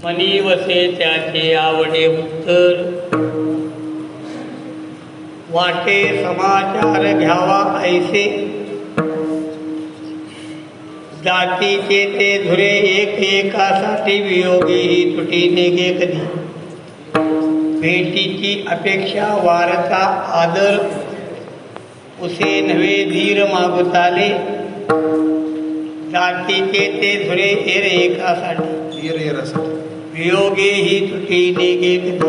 मनी वसे त्याचे आवडे उत्तर, वाटे समाचार घ्यावा ऐसे, जातीचे ते धुरे एक एकासाठी वियोगी ही तुटी नेगे कधी, भेटीची अपेक्षा वारता आदर, उसे नव्हे धीर मागुताले, जातीचे ते धुरे एर एकासाठी वियोगे ही तुटी नेगे कधी.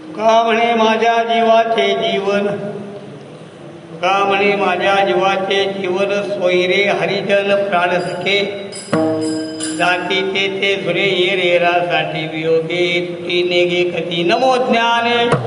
तुका म्हणे माझ्या जीवाचे जीवन, तुका म्हणे माझ्या जीवाचे जीवन, सोयरे हरिजन प्राणसखे, जातीचे ते धुरे एर एरासाठी वियोगे ही तुटी नेगे कधी. नमो ज्ञानेश्वर.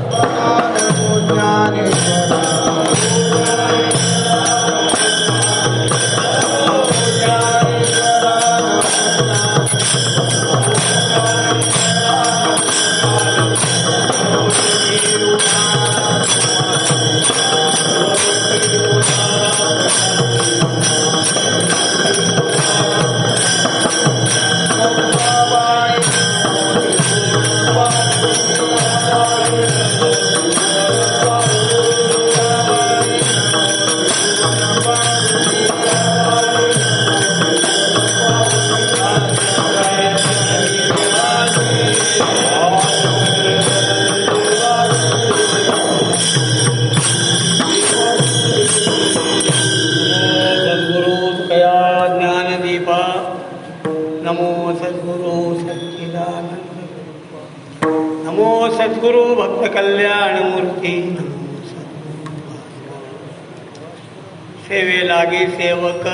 नमो सद्गुरु भक्त कल्याण मूर्ती. सेवे लागी सेवक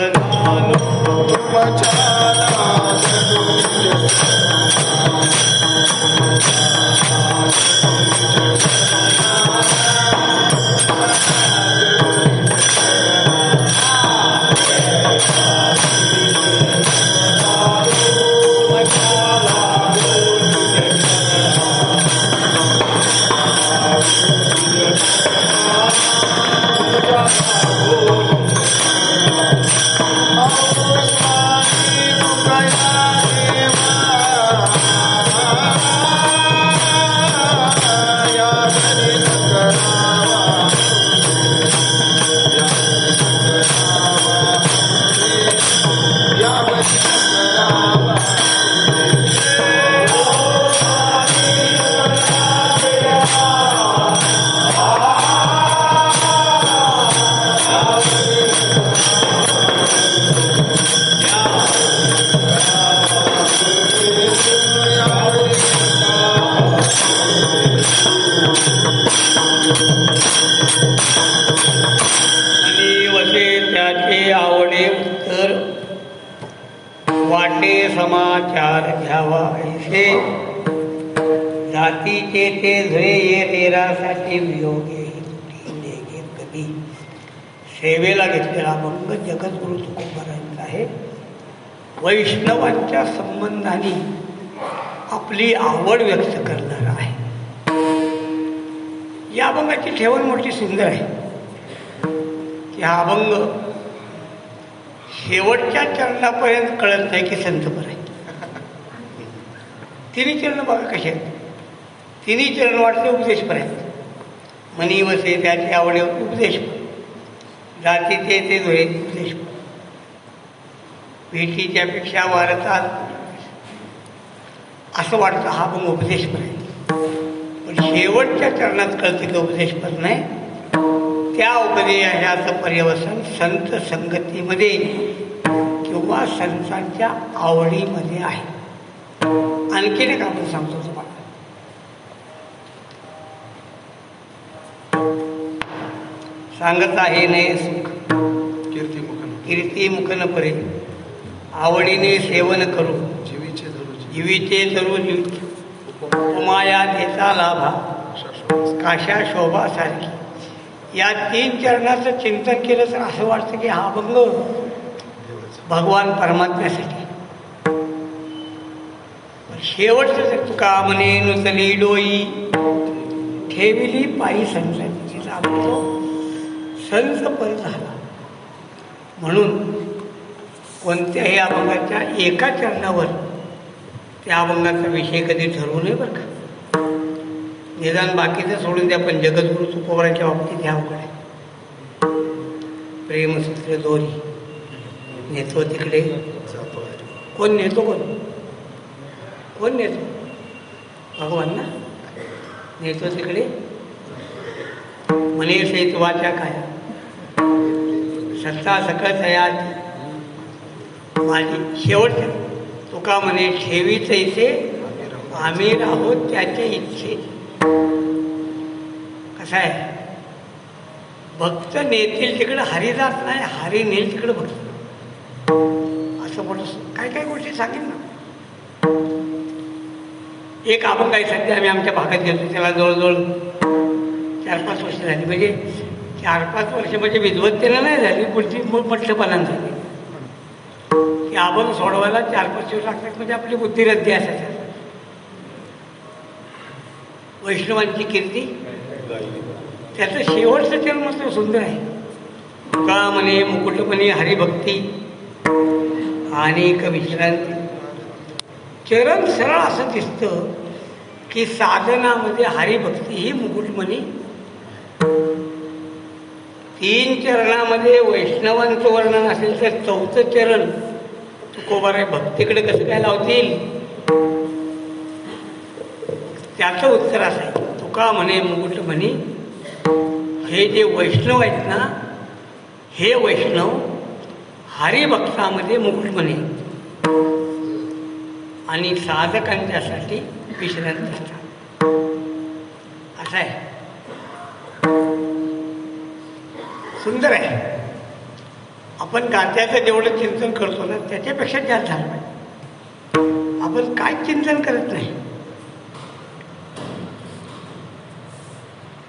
समाचार घ्यावा ऐसे, जातीचे ते धुरे एर एरासाठी वियोगे नेगे कधी. सेवेला घेतलेला अभंग जगद्गुरु तुकोबारायांचा आहे. वैष्णवांच्या संबंधाने आपली आवड व्यक्त करणारा आहे. या अभंगाची ठेवण मोठी सुंदर आहे की हा अभंग शेवटच्या चरणापर्यंत कळत नाही की संत बरं आहे. तिन्ही चरण बघा कसे आहेत. तिन्ही चरण वाटते उपदेशपर्यंत. मनी वसे त्याची आवडे उपदेश, जातीचे ते धुरे उपदेश, भेटीच्या पेक्षा वारतात असं वाटतं हा अभंग उपदेशपर्यंत. पण शेवटच्या चरणात कळतं की उपदेशपर नाही. त्या उपदेशाचं पर्यवसन संत संगतीमध्ये किंवा संतांच्या आवडीमध्ये आहे. आणखीन एक आपण सांगतो तुम्हाला. सांगत आहे नये सुख कीर्ती मुखन परे, आवडीने सेवन करू जीवीचे धरू उमाया देता लाभा, काशा शोभा सारखी. या तीन चरणाचं चिंतन केलं तर असं वाटतं की हा अभंग भगवान परमात्म्यासाठी. शेवटचं तुका म्हणे नुसली डोई, ठेविली पायी संसांची. संत पर झाला म्हणून कोणत्याही अभंगाच्या एका चरणावर त्या अभंगाचा विषय कधी ठरवू नये बरं का. निदान बाकीचं सोडून द्या, पण जगद्गुरु तुकोबाराच्या बाबतीत ह्या अवघड आहे. प्रेमसूत्र दोरी नेतो तिकडे कोण नेतो, कोण नेतो? भगवान ना. नेतो तिकडे म्हणे सहित वाचा काय सत्ता सकळ तयाची माझी. शेवट तुका म्हणे ठेवीच इथे आम्ही राहोत त्याचे इच्छे. कसं आहे, भक्त नेतील तिकडे हरी जात नाही, हरी नेल तिकडे भक्त. असं बोलत काय काय गोष्टी सांगेन ना. एक अभंग आहे सध्या आम्ही आमच्या भागात घेतो, त्याला जवळजवळ 4-5 वर्ष झाली. म्हणजे 4-5 वर्ष म्हणजे विद्वत्तेला नाही झाली, पुढची म्हटलंपणानं झाली. की अभंग सोडवायला 4-5 दिवस लागतात, म्हणजे आपली बुद्धी रद्दी असायची. वैष्णवांची कीर्ती, त्याचं शेवटचं चरण मात्र सुंदर आहे. तुका म्हणे मुकुटमणी हरिभक्ती आणि विश्रांती. चरण सरळ असं दिसतं की साधनामध्ये हरिभक्ती ही मुकुटमणी. 3 चरणामध्ये वैष्णवांचं वर्णन असेल तर 4थं चरण तुकोबाराय भक्तीकडे कसं काय लावतील. त्याचं उत्तर असं आहे, तुका म्हणे मुकुटमणी. हे जे वैष्णव आहेत ना, हे वैष्णव हरिभक्तामध्ये मुकुटमणी आणि साधकांच्यासाठी विश्रांती असतात. असं आहे, सुंदर आहे. आपण गात्याचं जेवढं चिंतन करतो ना, त्याच्यापेक्षा जास्त झालं पाहिजे. आपण काय चिंतन करत नाही.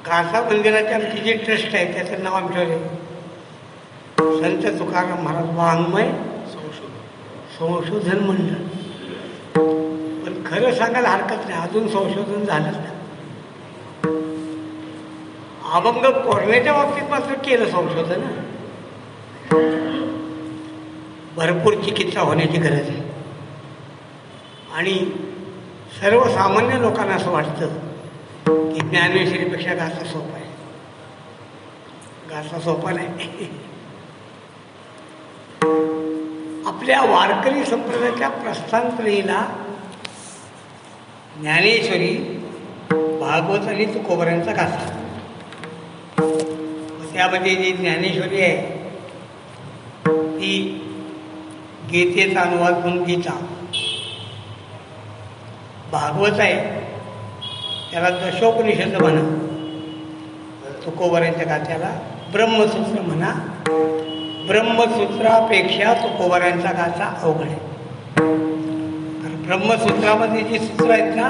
कासा मंदिराची आमची जी ट्रस्ट आहे त्याचं नाव आमच्याकडे संत तुकाराम महाराज वाङ्मय संशोधन मंडळ. पण खरं सांगायला हरकत नाही, अजून संशोधन झालंच नाही. अभंग कोरण्याच्या बाबतीत मात्र केलं संशोधन. भरपूर चिकित्सा होण्याची गरज आहे. आणि सर्वसामान्य लोकांना असं वाटतं की ज्ञानेश्वरीपेक्षा गाथा सोपा आहे. गाथा सोपा नाही. आपल्या वारकरी संप्रदायाच्या प्रस्थानत्रयीला ज्ञानेश्वरी, भागवत आणि तुकोबारायांचा गाथा. त्यामध्ये जी ज्ञानेश्वरी आहे ती गीतेचा अनुवाद म्हणून गीता. भागवत आहे त्याला दशोपनिषद म्हणा, तुकोबारायांच्या गाथ्याला ब्रह्मसूत्र म्हणा. ब्रह्मसूत्रापेक्षा तुकोबारायांचा गाथा अवघड आहे. कारण ब्रह्मसूत्रामध्ये जी सूत्र आहेत ना,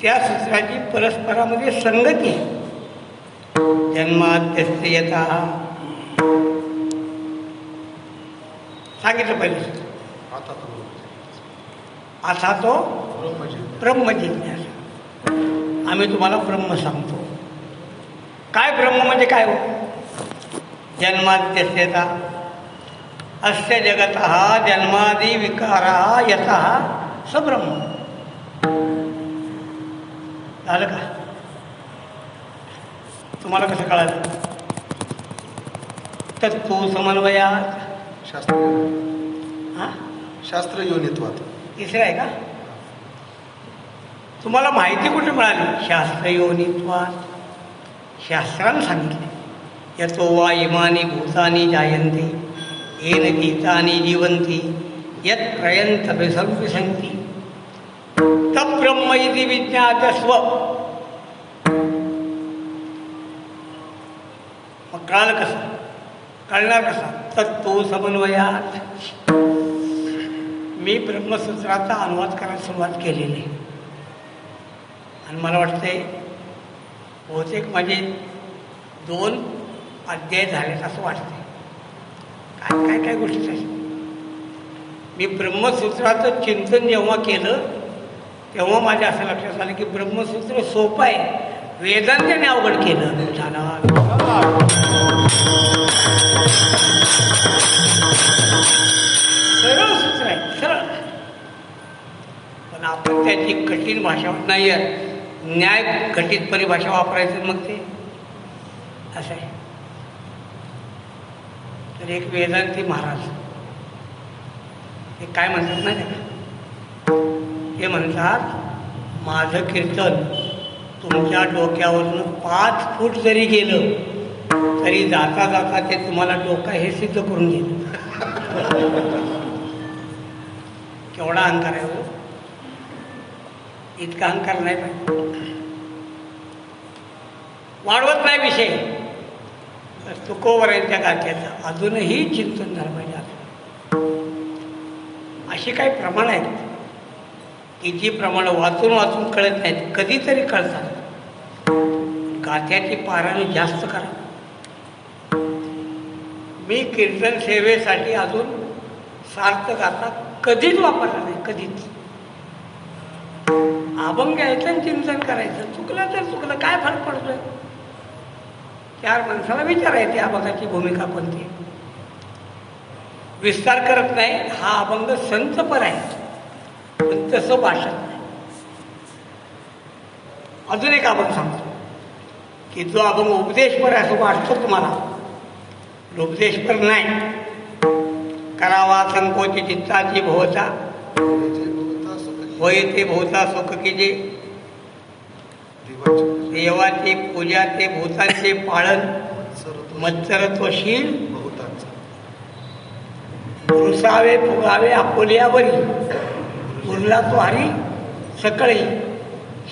त्या सूत्राची परस्परामध्ये संगती आहे. जन्माद्यस्य यतः सांगितलं पहिलं सूत्र. असा तो ब्रह्मजिज्ञासा. आम्ही तुम्हाला ब्रह्म सांगतो. काय ब्रह्म म्हणजे काय हो? जन्माद्यस्यता अस्य जगतः जन्मादि विकारः यतः स ब्रह्म. झालं का? तुम्हाला कसं कळालं? तत्व समन्वयात शास्त्र योनित्वात. तिसरं आहे का? तुम्हाला माहिती कुठे मिळाली? शास्त्र योनित्वात. शास्त्रानं सांगितले. यतो वा इमानी भूतानी जायन्ते येन गीतानी जीवन्ति यत् प्रयन्त विसंति तब्रह्म इति विज्ञातस्व. मग कळालं कसं? कळणार कसा? तत्तो समन्वयात. मी ब्रह्मसूत्राचा अनुवाद करायला सुरुवात केलेली आहे आणि मला वाटतंय बहुतेक माझे 2 अध्याय झालेत असं वाटतंय. काय काय काय गोष्टी आहेत. मी ब्रह्मसूत्राचं चिंतन जेव्हा केलं तेव्हा माझ्या असं लक्षात आलं की ब्रह्मसूत्र सोपं आहे, वेदांताने अवघड केलं. झाला सरळ सूत्र आहे, सरळ. पण आपण त्याची कठीण भाषा नाही आहे, न्याय घटित परिभाषा वापरायचं, मग ते असं आहे. तर एक वेदांती महाराज हे काय म्हणतात नाही का, ते म्हणतात माझं कीर्तन तुमच्या डोक्यावरनं 5 फूट जरी गेलं तरी जाता जाता ते तुम्हाला डोका हे सिद्ध करून घेईल. केवढा अहंकार आहे हो, इतका अहंकार नाही पाहिजे. वाढवत नाही विषय. तुकोबरांच्या गाथ्याचं अजूनही चिंतन झालं पाहिजे. अशी काही प्रमाण आहेत की जी प्रमाणं वाचून वाचून कळत नाहीत, कधीतरी कळतात. गाथ्याची पारायण जास्त करा. मी कीर्तन सेवेसाठी अजून सार्थ गाथा कधीच वापरला नाही, कधीच. अभंग घ्यायचं आणि चिंतन करायचं, चुकलं तर चुकलं, काय फरक पडतोय. 4 माणसाला विचारायची अभंगाची भूमिका कोणती. विस्तार करत नाही, हा अभंग संतपर आहे पण तसं भाषण नाही. अजून एक अभंग सांगतो की जो अभंग उपदेशपर आहे असं वाटतं तुम्हाला, उपदेशपर नाही. करावा संकोची चित्ताची भोवता, होय ते भोवता सुख की जे. देवाची पूजा ते भूतांचे पाळन, मत्सरत्वशील रुसावे फुगावे आपुल्यावरी, उरला तो हरी सकळी.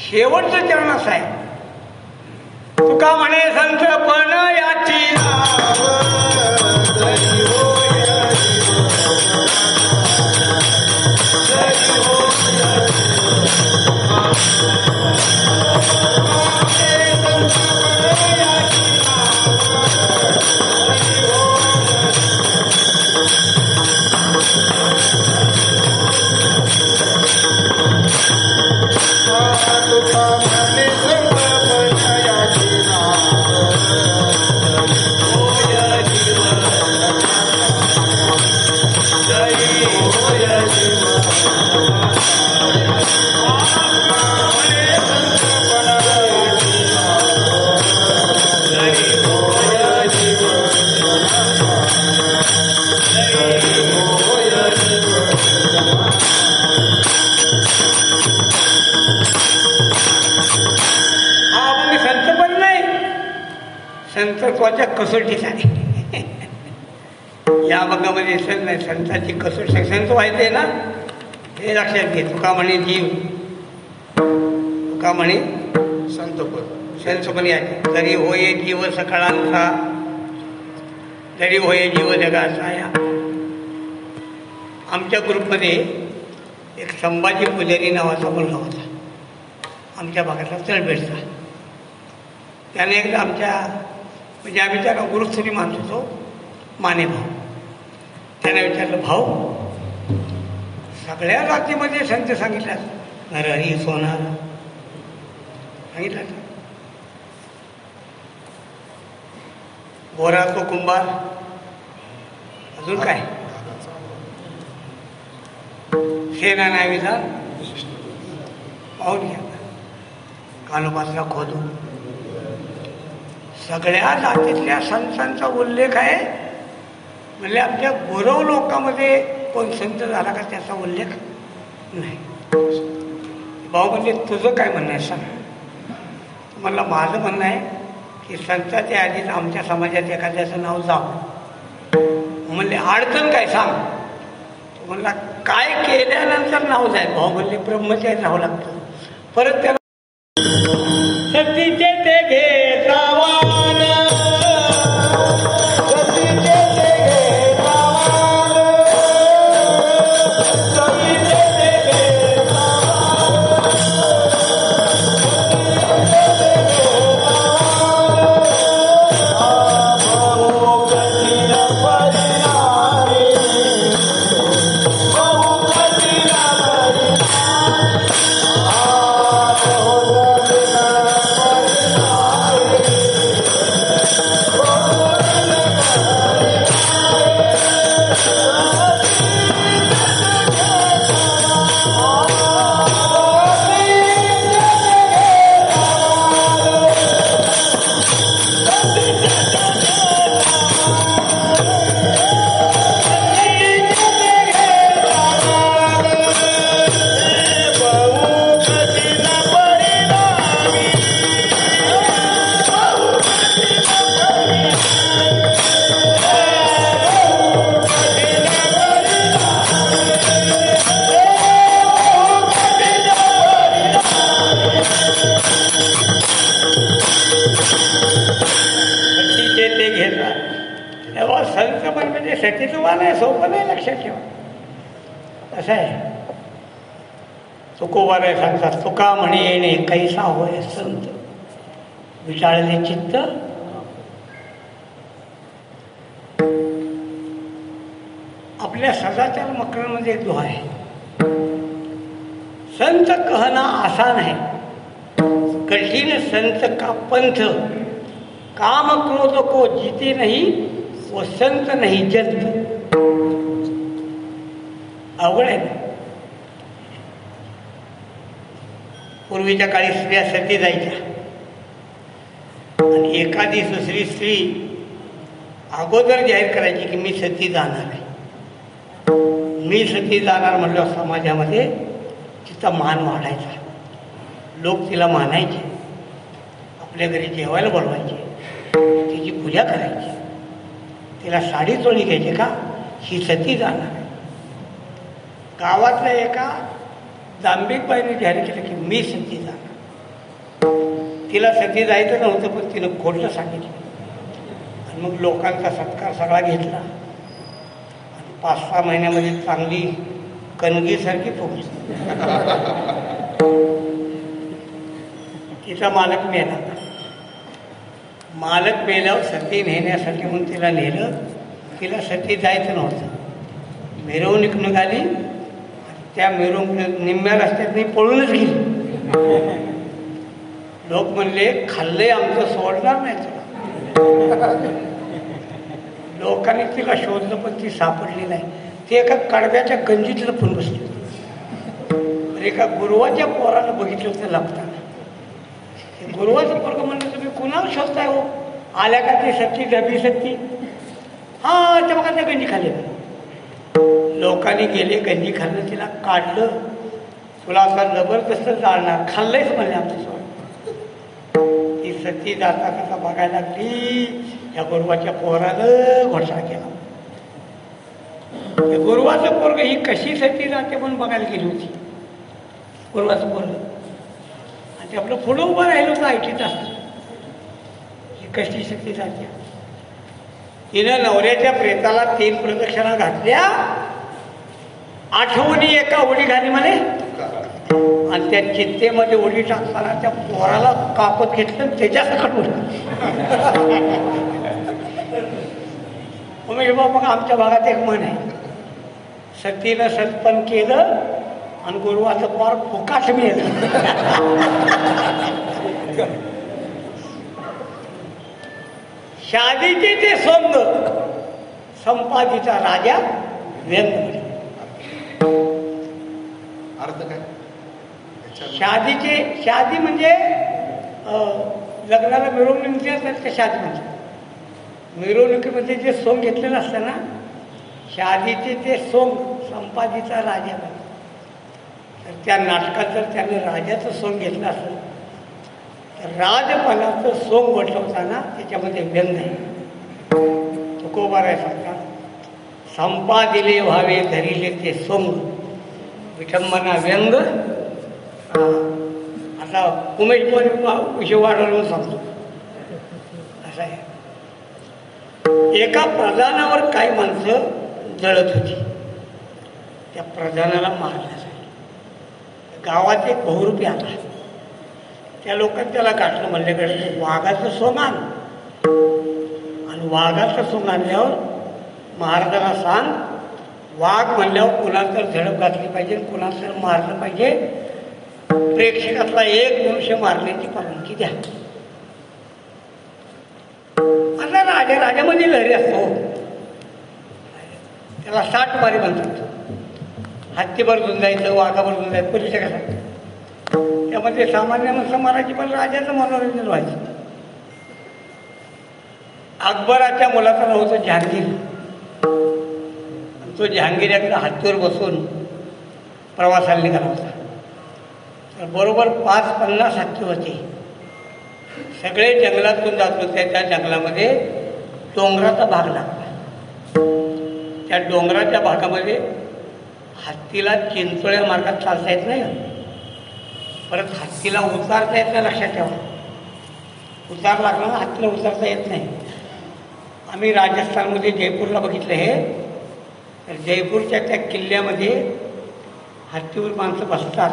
शेवटचं चरण असं आहे, तुका म्हणे संतपण याची संतत्वाच्या कसोटीच आहे. या अभंगामध्ये संत नाही, संतांची कसोटी. संत व्हायचे ना हे लक्षात घे. तुका म्हणे जीव, तुका म्हणे संतपण याचे. तरी होय जीव सकाळांचा, तरी होय जीव जगाचा. या आमच्या ग्रुपमध्ये एक संभाजी पुजारी नावाचा मुलगा होता, आमच्या भागातला तळबेडचा. त्याने एकदा आमच्या, म्हणजे आम्ही त्याला गुरुस्थरी मानत होतो, माने भाऊ. त्याने विचारलं, भाऊ सगळ्या जातीमध्ये संत सांगितल्यात, नरहरी सोनार सांगितलं, गोरा तो कुंभार, अजून काय सेना नावीचा पाहून घ्या, कानोबाचा खोदू. सगळ्या जातीतल्या संतांचा उल्लेख आहे. म्हणजे आमच्या गौरव लोकांमध्ये कोण संत झाला का त्याचा उल्लेख नाही. भाऊ म्हणजे तुझं काय म्हणणं आहे सांग. मला माझं म्हणणं आहे की संतांच्या आधीच आमच्या समाजात एखाद्याचं नाव जावं. म्हणले अडचण काय सांग. तो म्हणला काय केल्यानंतर नाव जाईल. भाऊ म्हणले ब्रह्मचारी राहावं लागतं. परत त्याला सतीचे ते घे जावान, सतीचे ते घे जावान, सतीचे ते घे जावान, सतीचे ते घे जावान. भाऊ कठीण परिणामी, भाऊ कठीण परिणामी. सतीचं वाण आहे, सोपं नाही, लक्षात ठेवा. असं आहे. तुकोबाराय सांगतात, तुका म्हणे येणे कैसा होय संत, विचारले चित्त. आपल्या सदाचार मकरांमध्ये एक दोहा आहे, संत कहना आसान है, कठिन संत का पंथ, काम क्रोध को जीते नहीं, वो संत नहीं जंत. अवघड आहे ना. पूर्वीच्या काळी स्त्रिया सती जायच्या आणि एखादी दुसरी स्त्री अगोदर जाहीर करायची की मी सती जाणार आहे. मी सती जाणार म्हटलं समाजामध्ये तिचा मान वाढायचा, लोक तिला मानायचे, आपल्या घरी जेवायला बोलवायचे, तिची पूजा करायची, तिला साडी चोळी घ्यायची का ही सती जाणार आहे. गावातल्या एका दांभिक बाईने जाहीर केलं की मी सती जाणार. तिला सती जायचं नव्हतं, पण तिनं खोटं सांगितलं आणि मग लोकांचा सत्कार सगळा घेतला आणि 5-6 महिन्यामध्ये चांगली कणगीसारखी पोहोचली. तिचा मालक मेला. मालक मेल्यावर सती नेण्यासाठी म्हणून तिला नेलं. तिला सती जायचं नव्हतं. मिरवणूक निघाली, त्या मिरवणूक निम्म्या रस्त्यात पळूनच गेली. लोक म्हणले खाल्लंय आमचं, सोडणार नाही तुला. लोकांनी तिला शोधलं पण ती सापडली नाही. ती एका कडव्याच्या गंजीत लपून बसली. एका गुरुवाच्या पोरानं बघितलं होतं लपताना. गुरुवाचं पोरगं म्हणलं तुम्ही कुणाला शोधताय हो, आल्या का ती सत्ती डबी सत्ती, हा त्या बघा त्या गंजी खाली. लोकांनी गेले, गंजी खाल्लं, तिला काढलं. तुला आता जबरदस्त जाळणार, खाल्लंयच म्हणले आमचं सोड. ती सती जाता कसा बघायला लागली. या गुरुवाच्या पोरानं घोटाळा केला. गुरुवाचं पोरग ही कशी सती जाते म्हणून बघायला गेली होती. गुरुवाचं पोरग आणि ते आपलं पुढं उभं राहिलं होतं ऐटीत असतं. ही कशी सती जाते. तिनं नवऱ्याच्या प्रेताला 3 प्रदक्षिणा घातल्या. आठवणी एका उडी घाली म्हणे आणि त्या चित्तेमध्ये उडी टाकताना त्या पोराला कापत घेतलं, त्याच्या सकट उडलं. उमेश बाबा, मग आमच्या भागात एक म्हण आहे, सतीनं सत्पन केलं आणि गुरुवाचं पोर फुकाट मिळेल. शादीचे ते सोंग, संपादीचा राजा व्यंग. अर्थ काय? शादी म्हणजे लग्नाला मिरवणुकी असतात त्या शादी म्हणजे. मिरवणुकीमध्ये जे सोंग घेतलेलं असतं ना, शादीचे ते सोंग संपादीचा राजा. तर त्या नाटकात जर त्याने राजाचं सोंग घेतलं असेल तर राजपणाचं सोंग वटवताना त्याच्यामध्ये व्यंग आहे. तुकोबाराय सांगतात, संपादिले व्हावे धरिले ते सोंग, विठंबना व्यंग. आता उमेश पण विषय वाढवून सांगतो. असं आहे, एका प्रधानावर काही माणसं जळत होती. त्या प्रधानाला मारण्यासाठी गावात एक बहुरूपी आला. त्या लोकांनी त्याला गाठलं, म्हणल्याकडे वाघाचं सोंग आण. आणि वाघाचं सोंग आणल्यावर महाराजांना सांग, वाघ म्हणल्यावर कुणाला तर झडप घातली पाहिजे, कुणाला तर मारलं पाहिजे. प्रेक्षकातला एक मनुष्य मारण्याची परवानगी द्या. आता राजामध्ये लहरी असतो, त्याला 60 मारी म्हणतात. हत्तीभर झुंजायचं, वाघाभर झुंजायचं, परीक्षकासाठी. त्यामध्ये सामान्य माणसं मारायची, पण राजाचं मनोरंजन व्हायचं. अकबराच्या मुलाचं नाव होतं जहांगीर. तो जहांगीर एकदा हत्तीवर बसून प्रवासाला निघाला होता. तर बरोबर 50 हत्ती होते. सगळे जंगलातून जात होते. त्या जंगलामध्ये डोंगराचा भाग लागला. त्या डोंगराच्या भागामध्ये हत्तीला चिंचोळ्या मार्गात चालता येत नाही. परत हत्तीला उतारता येत नाही, लक्षात ठेवा. उतार लागला ना, हत्तीला उतरता येत नाही. आम्ही राजस्थानमध्ये जयपूरला बघितलं हे. तर जयपूरच्या त्या किल्ल्यामध्ये हत्तीवर माणसं बसतात.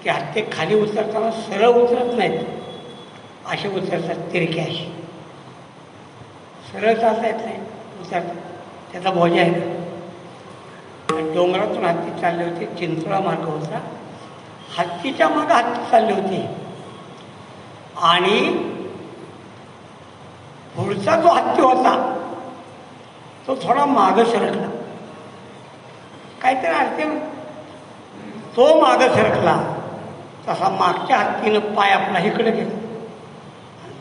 ते हत्ती खाली उतरताना सरळ उतरत नाहीत, असे उतरतात तिरके असे. सरळ चालता येत नाही, उतरतात. त्याचा भोजा आहे ना. डोंगरातून हत्ती चालले होते, चिंचोळा मार्ग होता. हत्तीच्या मागं हत्ती चालले होते आणि पुढचा जो हत्ती होता तो थोडा मागं सरकला. काहीतरी अर्थ तो मागं सरकला तसा मागच्या हत्तीनं पाय आपला इकडे घेतला.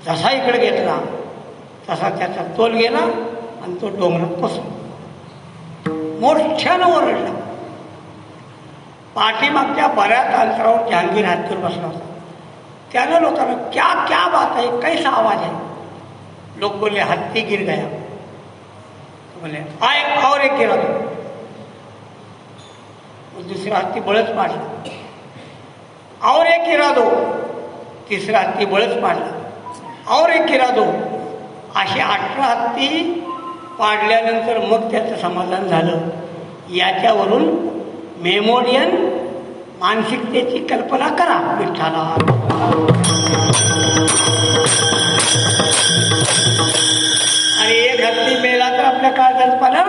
जसा इकडे घेतला तसा त्याचा तोल गेला आणि तो डोंगरात बसला. मोठ्यानं ओरडला. पाठीमागच्या बऱ्याच अंतरावर जहांगीर हत्तीवर बसला होता. त्यानं लोकांना क्या क्या बात आहे, कैसा आवाज आहे. लोक बोलले हत्ती गिर गया. बोले आय और एक गिरा दो. दुसरा हत्ती बळच पाडला. और एक गिरा दो. तिसरा हत्ती बळच पाडला. और एक गिरा दो. असे 18 हत्ती पाडल्यानंतर मग त्याचं समाधान झालं. याच्यावरून मेमोरियन मानसिकतेची कल्पना करा विठ्ठला. आणि एक हत्ती मेला तर आपल्या काळजात पाला.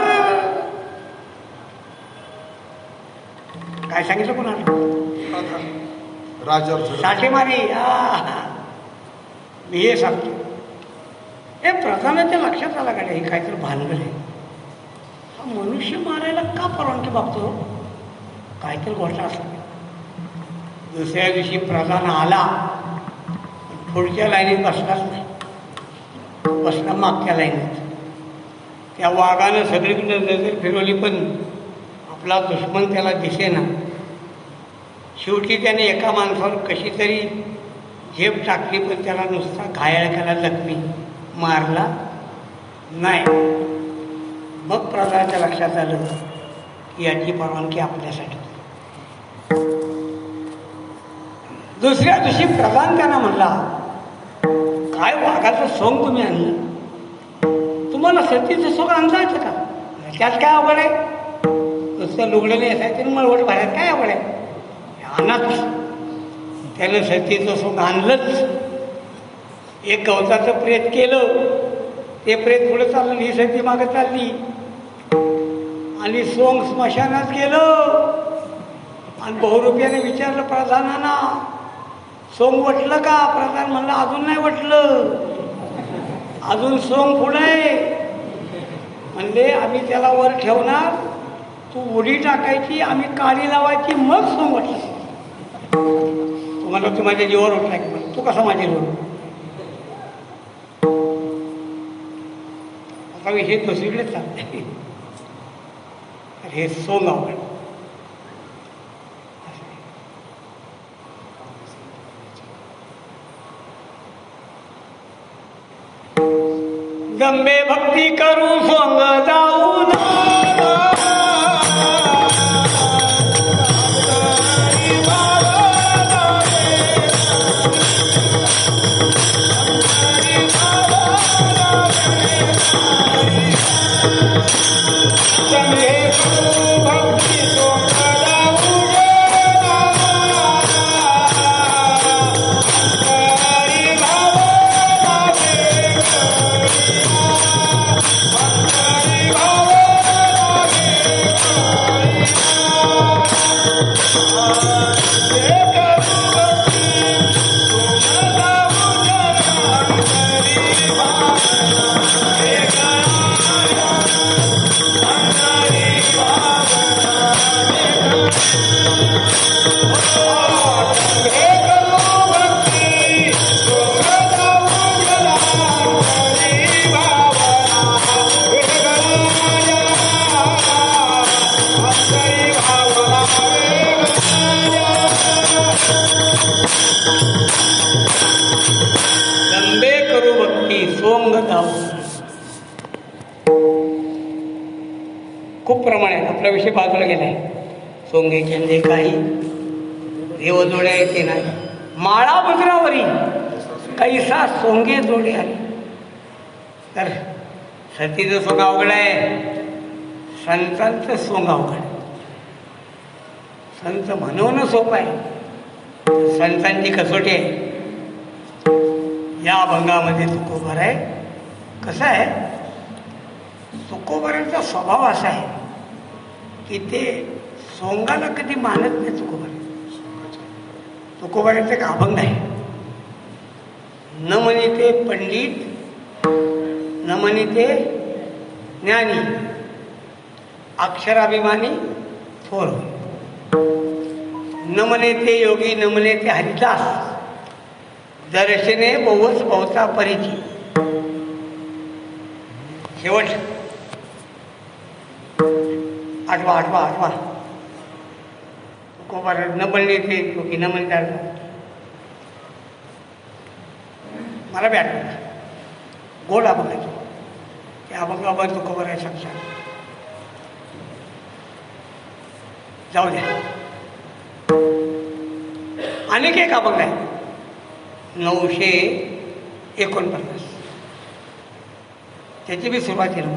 काय सांगितलं कोणाला? राजा साठेमारी. मी हे सांगतो, हे प्रधानाच्या लक्षात आला का हे काहीतरी भानगड आहे. हा मनुष्य मारायला का परवानगी मागतो? काहीतरी घोटाळा असला. दुसऱ्या दिवशी प्रधान आला, पुढच्या लाईनीत बसलाच नाही. बसला मागच्या लाईनीत. त्या वाघानं सगळीकडे नजर फिरवली पण आपला दुश्मन त्याला दिसेना. शेवटी त्याने एका माणसावर कशी तरी झेप टाकली पण त्याला नुसता घायाळ केला, जखमी, मारला नाही. मग प्रधानाच्या लक्षात आलं की याची परवानगी आपल्यासाठी. दुसऱ्या दिवशी प्रधान त्यांना म्हणला, काय वाघाचं सोंग तुम्ही आणलं? तुम्हाला सतीचं सोंग आणता येतं का? त्यात काय अवघड आहे? नुसतं लुगडं नेसायचं मळवट बाहेर काय अवघड आहे? आणच. त्यानं सतीचं सोंग आणलंच. एक गवताचं प्रेत केलं. ते प्रेत पुढे चाललं, ही सती मागं चालली आणि सोंग स्मशानात गेलं. आणि बहुरूप्याने विचारलं प्रधानांना, सोंग वटलं का? प्रधान म्हणलं अजून नाही वटलं, अजून सोंग पुढे. म्हणले आम्ही त्याला वर ठेवणार, तू उडी टाकायची, आम्ही काळी लावायची, मग सोंग वटलं. तुम्हाला तू माझ्या जीवावर उठला की तू कसा माझ्या जीवावर? आता विषय दुसरीकडे चालते. हे सोंग आवड. जंबे भक्ती करू सोंग जाऊ ना. खूप प्रमाणात आपला विषय बाजूला गेलाय. सोंगे चंदे काही देवजोड्या येते नाही. माळा मुद्रावरी कैसा सोंगे जोडे आले. तर सतीचं सोंग अवघड आहे, संतांचं सोंग अवघड आहे. संत म्हणून सोपं आहे, संतांची कसोटी आहे. या अभंगामध्ये तुकोबर आहे. कसं आहे, तुकोबरांचा स्वभाव असा आहे की ते सोंगाला कधी मानत नाही. तुकोबरांचा एक अभंग आहे, न म्हणिते पंडित न म्हणिते ज्ञानी, अक्षराभिमानी थोर, न म्हणिते योगी न म्हणिते हरिदास, दर्शने बहुच बहुता परिची. शेवट आठवा तुकोबर न म्हणिते योगी न म्हणिते. मला बी आठवलं गोड अभंगाची, त्या अभंगाबद्दल तुकोबर आहे सांगशाल. जाऊ द्या. अनेक एक अभंग आहे 949, त्याची बी सुरुवात केली.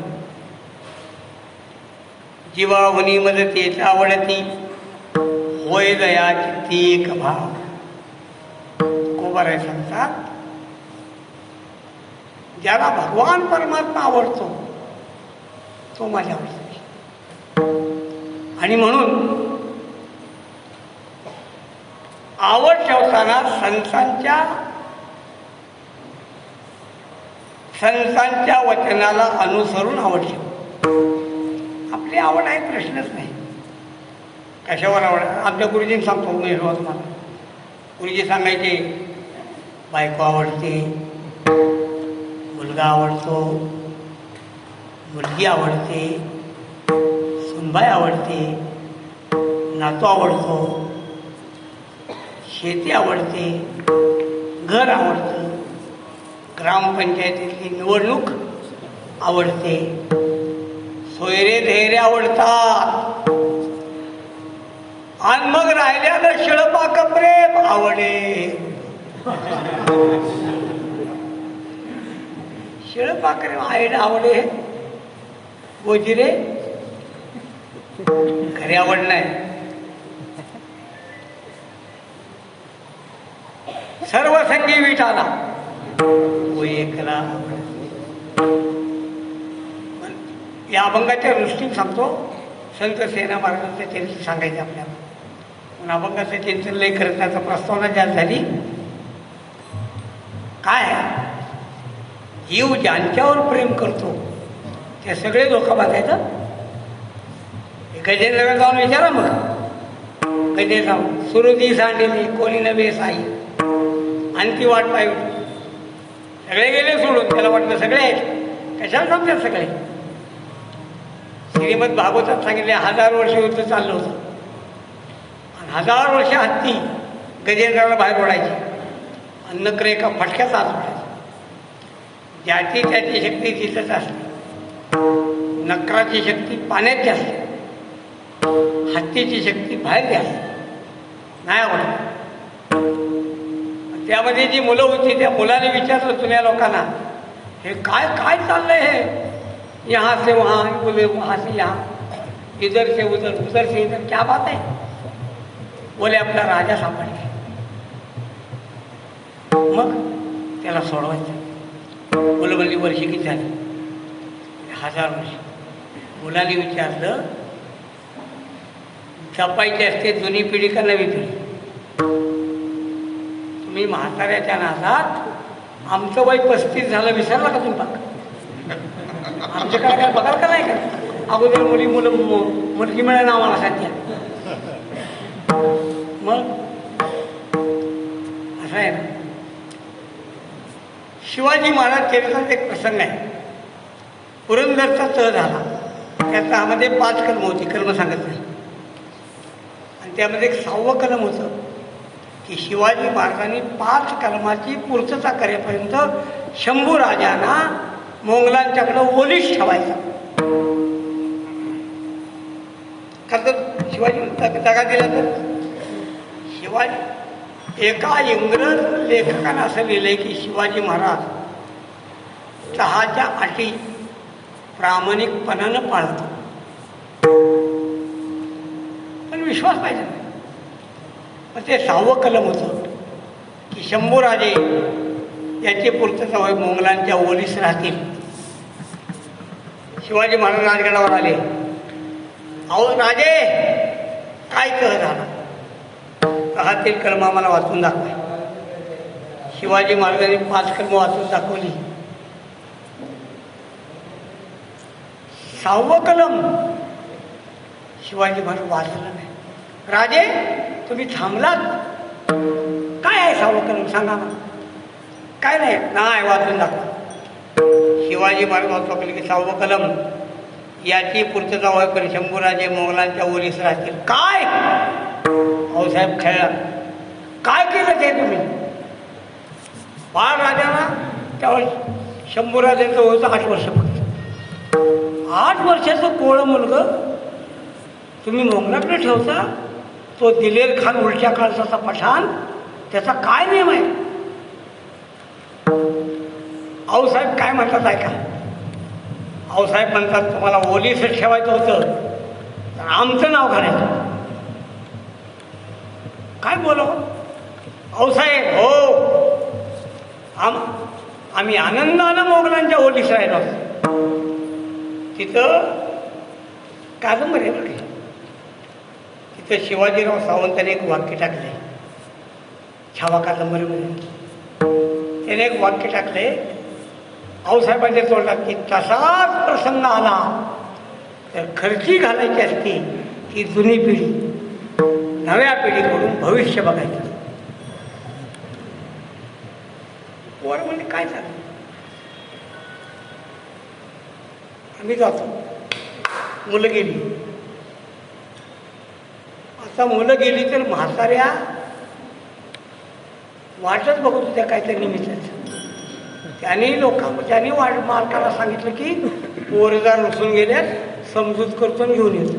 जीवाहुनी मदतीत आवडती, होय दयाची ती एक भाव. तुकोबर आहे सांगतात, ज्याला भगवान परमात्मा आवडतो तो माझ्या आवडतो. आणि म्हणून आवड ठेवताना संतांच्या वचनाला अनुसरून आवड ठेव. आपली आवड आहे, प्रश्नच नाही. कशावर आवड? आमच्या गुरुजींनी सांगतो मी रोज, मला गुरुजी सांगायचे, बायको आवडते, मुलगा आवडतो, मुलगी आवडते, सुनबाई आवडते, नातू आवडतो, शेती आवडते, घर आवडतं, ग्रामपंचायतीतली निवडणूक आवडते, सोयरे धैर्य आवडतात, आणि मग राहिल्यानं शिळपाक प्रेम आवडे. शिळपाक आईला आवडे, गोजिरे खरी आवड नाही. सर्व संगी विठाला तो एकला. या अभंगाच्या दृष्टीने सांगतो, संत सेना महाराजांचं चरित्र सांगायचं आपल्याला. पण अभंगाचं चिंतन लय करण्याचा प्रस्तावना जास्त झाली. काय जीव ज्यांच्यावर प्रेम करतो ते सगळे लोक बघायचं. गजेंद्र जाऊन विचारा मग, गजे जाऊन सुरुदी सांडली कोणी नव्हे साई, आणि ती वाट पाहिली. सगळे गेले सोडून, त्याला वाटलं सगळे आहेत, कशाला समजत सगळे. श्रीमद भागवतात सांगितले 1000 वर्ष युद्ध चाललं होतं, आणि 1000 वर्ष हत्ती गजेंद्राला बाहेर ओढायची, आणि नकर एका फटक्यात आत ओढायची. ज्याची त्याची शक्ती तिथंच असते. नकराची शक्ती पाण्यात जास्त, हत्तीची शक्ती बाहेर जास्त नाही आवडत. त्यामध्ये जी मुलं होती त्या मुलाने विचारलं जुन्या लोकांना, हे काय काय चाललंय, हे यहाँ से वहाँ, बोले वहाँ से यहाँ, इधर से उधर, उधर से इधर, क्या बात है. बोले आपला राजा सापडला. मग त्याला सोडवायचं. मुलं म्हणली वर्ष किती झाली? 1000 वर्ष. मुलाने विचारलं, जपायची असते जुनी पिढी का नवी पिढी? तुम्ही म्हाताऱ्याच्या नादात आमचं वय 35 झालं विसरला का तुम्ही? आमच्याकडे काय बघाल का नाही का? अगोदर मुली मुलगी मिळाली आम्हाला सध्या. मग असं आहे ना. शिवाजी महाराज चरित्रात एक प्रसंग आहे. पुरंदरचा तह झाला, त्या तहामध्ये 5 कलम होती, कलम सांगत नाही. आणि त्यामध्ये एक 6वं कलम होतं की शिवाजी महाराजांनी 5 कलमाची पूर्तता करेपर्यंत शंभू राजांना मोंगलांच्याकडं ओलीस ठेवायचा. का तर शिवाजी दगा दिला तर शिवाजी. एका इंग्रज लेखकानं असं लिहिलंय की शिवाजी महाराज 10च्या अटी प्रामाणिकपणानं पाळतो. पण विश्वास पाहिजे. मग ते 6वं कलम होतं की शंभूराजे याची पूर्तता होय मोंगलांच्या ओलीस राहतील. शिवाजी महाराज राजगडावर आले. अहो राजे, काय कह झाला? हातील कलम आम्हाला वाचून दाखवा. शिवाजी महाराजांनी 5 कलम वाचून दाखवली. 6वं कलम शिवाजी महाराज वाचलं नाही. राजे, तुम्ही थांबलात. काय आहे 6वं कलम सांगा ना. काय नाही वाचून दाखवा. शिवाजी महाराज वाचवले की 6वं कलम याची पूर्तता होय पण शंभूराजे मोगलांच्या ओलीस राहतील. काय भाऊसाहेब खेळला. काय केलं ते तुम्ही? बाळ राजाला त्यावेळेस शंभूराजांचं होतं 8 वर्ष फक्त. 8 वर्षाचं कोवळं मुलगं तुम्ही मोंगलाकडे ठेवता. तो दिलेर खान उलट्या काळजाचा पठाण. त्याचा काय नियम आहे? आऊसाहेब काय म्हणतात ऐका. आऊसाहेब म्हणतात तुम्हाला ओलीस ठेवायचं होतं तर आमचं नाव घालायचं. काय बोलावं? आऊसाहेब हो, आम्ही आनंदानं मोगलांच्या ओलीस राहिलो. तिथं कादंबरी आहे बघा. तिथं शिवाजीराव सावंतांनी एक वाक्य टाकले छावा कादंबरीमध्ये. त्याने एक वाक्य टाकले आऊसाहेबांच्या तोंडात की तसाच प्रसंग आला तर खर्ची घालायची असती की जुनी पिढी नव्या पिढीकडून भविष्य बघायचं. वर म्हणजे काय झालं? आम्ही जातो. मुलं गेली. आता मुलं गेली तर म्हाताऱ्या वाटच बघत होत्या काहीतरी निमित्ताचं. त्यांनी मालकाला सांगितलं की पोरजार रुसून गेल्यास समजूत करतो आणि घेऊन येतो.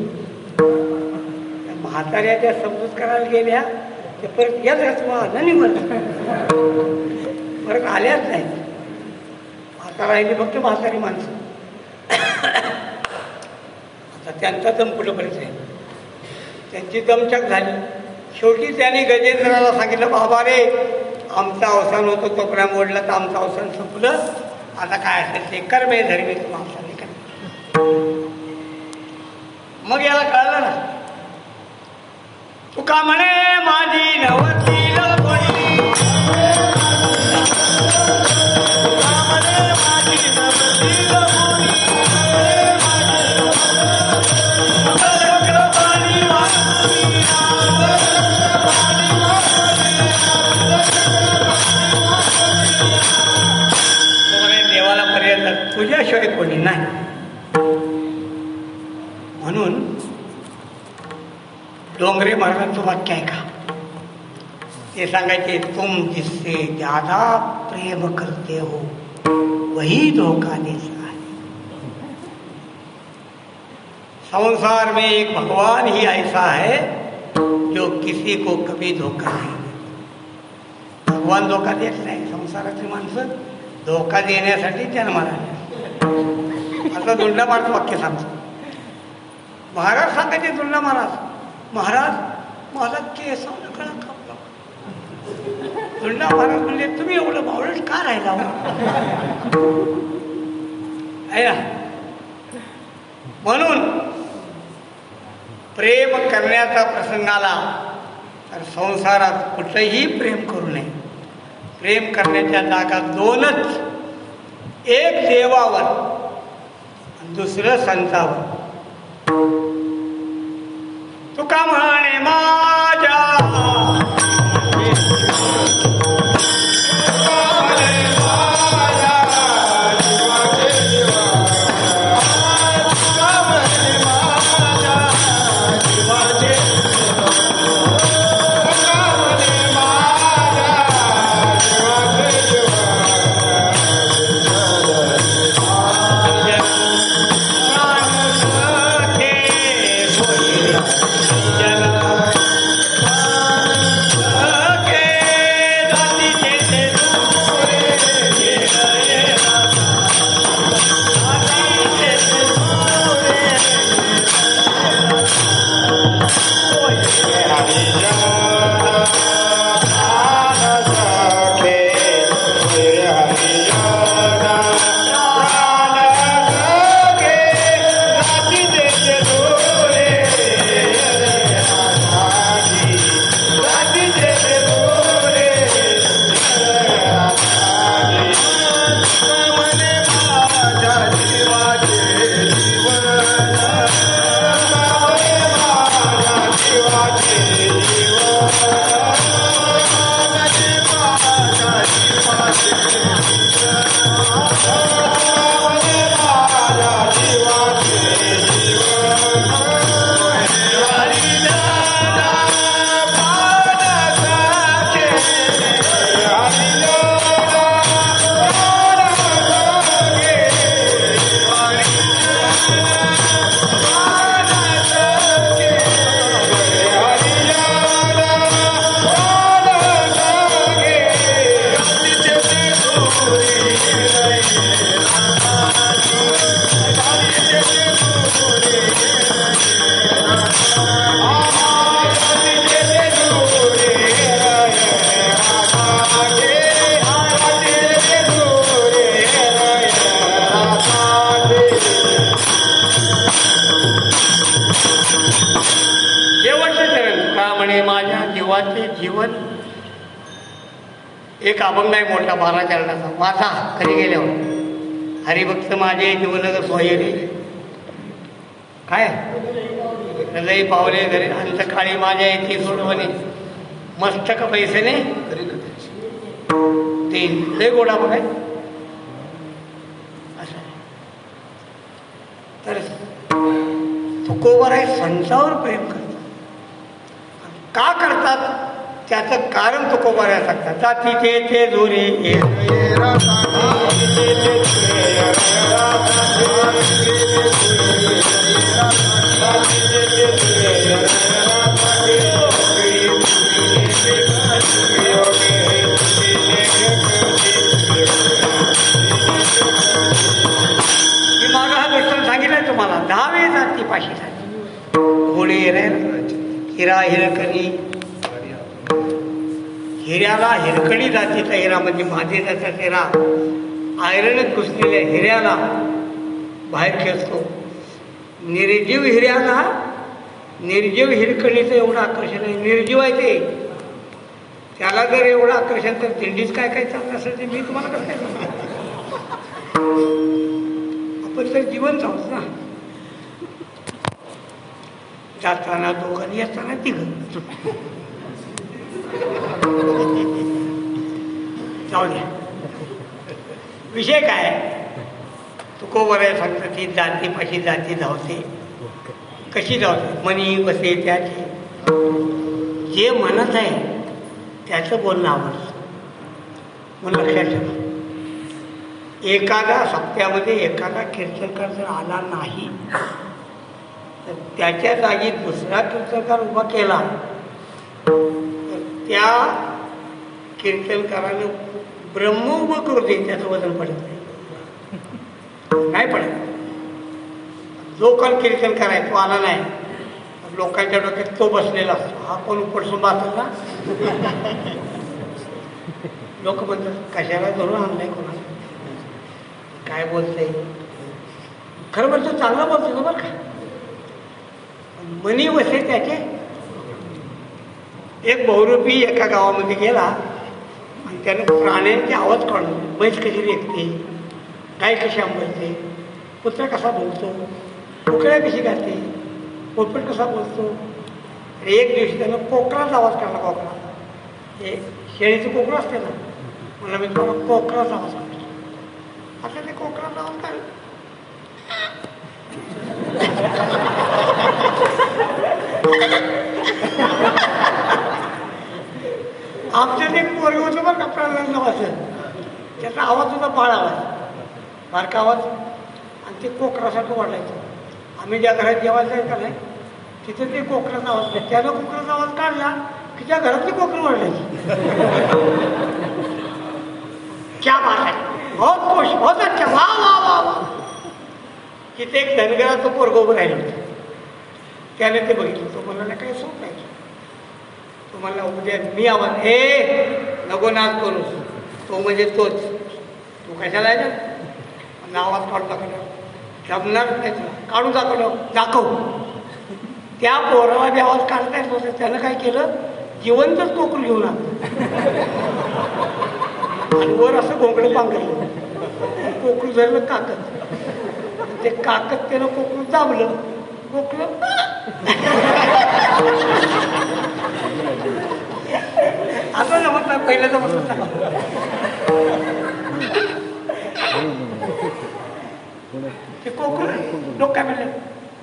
म्हाताऱ्या त्या समजूत करायला गेल्या ते परत याच परत आल्याच नाही. आता राहिली फक्त म्हातारी माणसं. आता त्यांचा दम कुठंपर्यंत आहे. त्यांची दमछाक झाली. शेवटी त्यांनी गजेंद्राला सांगितलं बाबा रे आमचं अवसान होतं तोपर्यंत ओढलं तर आमचं अवसान संपलं. आता काय असेल ते कर्मे धर्मी तुम्हाला नाही कर. मग याला कळलं ना. तुका म्हणे माझी नवती तुझ्याशिवाय कोणी नाही. म्हणून डोंगरे महाराजांचं वाक्य आहे का ते सांगायचे तुम जिससे ज्यादा प्रेम करते हो वही धोखा देता है. संसार में एक भगवान ही ऐसा है जो किसी को कभी धोखा नहीं देता. भगवान धोखा देत नाही. संसारातली माणसं धोका देण्यासाठी जन्माला आले. आता दुंडा महाराज वाक्य सांगतो. महाराज सांगायचे दुंडा महाराज माझा केसावनं गळा कापला. दुंडा महाराज म्हणजे तुम्ही एवढं बावळट का राहिला आहे. म्हणून प्रेम करण्याचा प्रसंग आला तर संसारात कुठंही प्रेम करू नये. प्रेम करण्याच्या जागा 2च. एक देवावर आणि दुसरं संतावर. तुका म्हणे माझ्या माझ्या जीवाचे जीवन. एक अभंग आहे मोठा 12 चरणाचा, वाचा घरी गेल्यावर. हरिभक्त माझे जीवनग सोयरे काय लई पावले घरी अंतकाळी माझ्या येथे सोडवणे मस्तक पैसेने ते लय गोडा बघाय असं. तर तुकोबर आहे संतावर प्रेम करतात. का करतात त्याचं कारण तुकोबाऱ्या सांगतात. जातीचे ते जोरे मी मागं हा दर्शन सांगितलंय तुम्हाला. 10 जाती पाशी झाली. घोडे हिरा हिरकणी. हिऱ्याला हिरकणी जातीचा हिरा म्हणजे माझे त्याचा हिरा आयरनच घुसलेल्या हिऱ्याला बाहेर खेचतो. निर्जीव हिऱ्याला निर्जीव हिरकणीचं एवढं आकर्षण आहे. निर्जीव आहे ते, त्याला जर एवढं आकर्षण तर दिंडीच काय काय चाललं असेल ते मी तुम्हाला कसं काय सांगणार. आपण तर जिवंत आहोत ना. जाताना दोघांनी असताना तिघं. जाऊ द्या. विषय काय तुकोबर सांगतात ती जातीपाशी जाती धावते. कशी धावते? मनी वसे त्याचे. जे म्हणत आहे त्याचं बोलणं आवडतं म्हणून लक्षात ठेवा. एखादा सप्त्यामध्ये एखादा कीर्तनकार जर आला नाही तर त्याच्या जागी दुसरा कीर्तनकार उभा केला तर त्या कीर्तनकाराने ब्रह्म उभं करू दे त्याचं वजन पडत नाही पडत. जो काल कीर्तन करायचा तो आला नाही लोकांच्या डोक्यात तो बसलेला असतो. हा कोण उपडसून असेल ना. लोक म्हणतात कशाला धरून आणलाय कोणाला काय बोलतंय. खरं म्हणतो चांगला बोलतो ना बरं का. मनी वसे त्याचे. एक बहुरूपी एका गावामध्ये गेला आणि त्याने प्राण्यांचे आवाज काढले. म्हैस कशी रेखते, गाय कशी आंबवते, कुत्रा कसा बोलतो, कुकड्या कशी घालते, पोपट कसा बोलतो. एक दिवशी त्यानं कोकराचा आवाज काढला. कोकरा हे शेळीचं कोकरं असते ना. मला मी तुम्हाला कोकराचा आवाज काढतो. आता ते कोकराचा आवाज काढला. आमच्यात एक पोरग होतं बरं का प्रल्हाद नावाचं. त्याचा आवाज होता बाळ आवाज, बारका आवाज. आणि ते कोकरासारखं वाटायचं. आम्ही ज्या घरात जेवायला जायचं का नाही तिथे ते कोकराचा आवाज नाही. त्यानं कोकराचा आवाज काढला की त्या घरातली कोकरं वाढायची. क्या बात आहे, बहुत खुश, बहुत अच्छा, वा वा वा वा. तिथे एक धनगराचं पोरग उभं राहिलं होतं. त्याने ते बघितलं. तो म्हणाला काय सोप आहे. तो म्हणला उद्या मी आवाज नको नाच करू. तो म्हणजे तोच. तू कशाला आहे ना आवाज काढून दाखवला. जमणार नाही तुला. काढून दाखवलं. दाखव. त्या पोराला बी आवाज काढता येत नव्हतं. त्यानं काय केलं जिवंतच कोकरू घेऊन आलं आणि वर असं घोंगडं पांघरलं. कोकरू धरलं काकत. ते काकत त्यानं कोकरू दाबलं. कोकरू आता जमत नाही. पहिलं जमत नव्हतं. ते कोकरू लोक काय म्हणले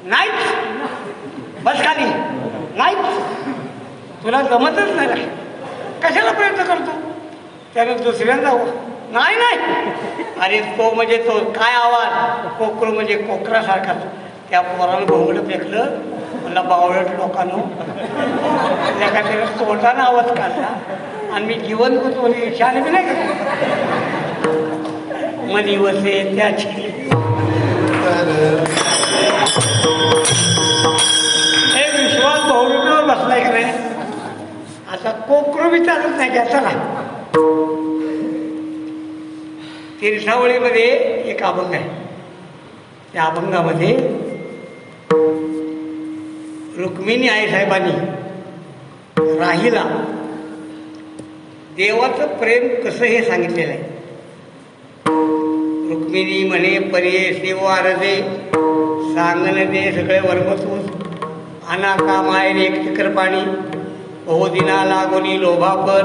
नाहीच बस खाली नाहीच तुला जमतच नाही. कशाला प्रयत्न करतो. त्यानं दुसऱ्यांदा नाही नाही. अरे तो म्हणजे तो काय आवाज. कोकरू म्हणजे कोकरासारखा. त्या पोरानं घोंगडं फेकलं. मला बावळट लोकांनो एका त्याला तोंडानं आवाज काढला आणि मी जिवंत होतो. शाने बी नाही का मनी वसे त्याची. विश्वास बहुरूपीवर बसलाय का नाही. आता कोकरू बी चालत नाही. का चला तीर्थावळीमध्ये एक अभंग आहे. त्या अभंगामध्ये रुक्मिणी आई साहेबांनी राहिला. देवाचं प्रेम कसं हे सांगितलेलं आहे. रुक्मिणी म्हणे पर्ये सेव आरजे सांगन दे सगळे वर्मतूस अनाका मायने एक चक्र पाणी बहुदिना लागोनी लोभापर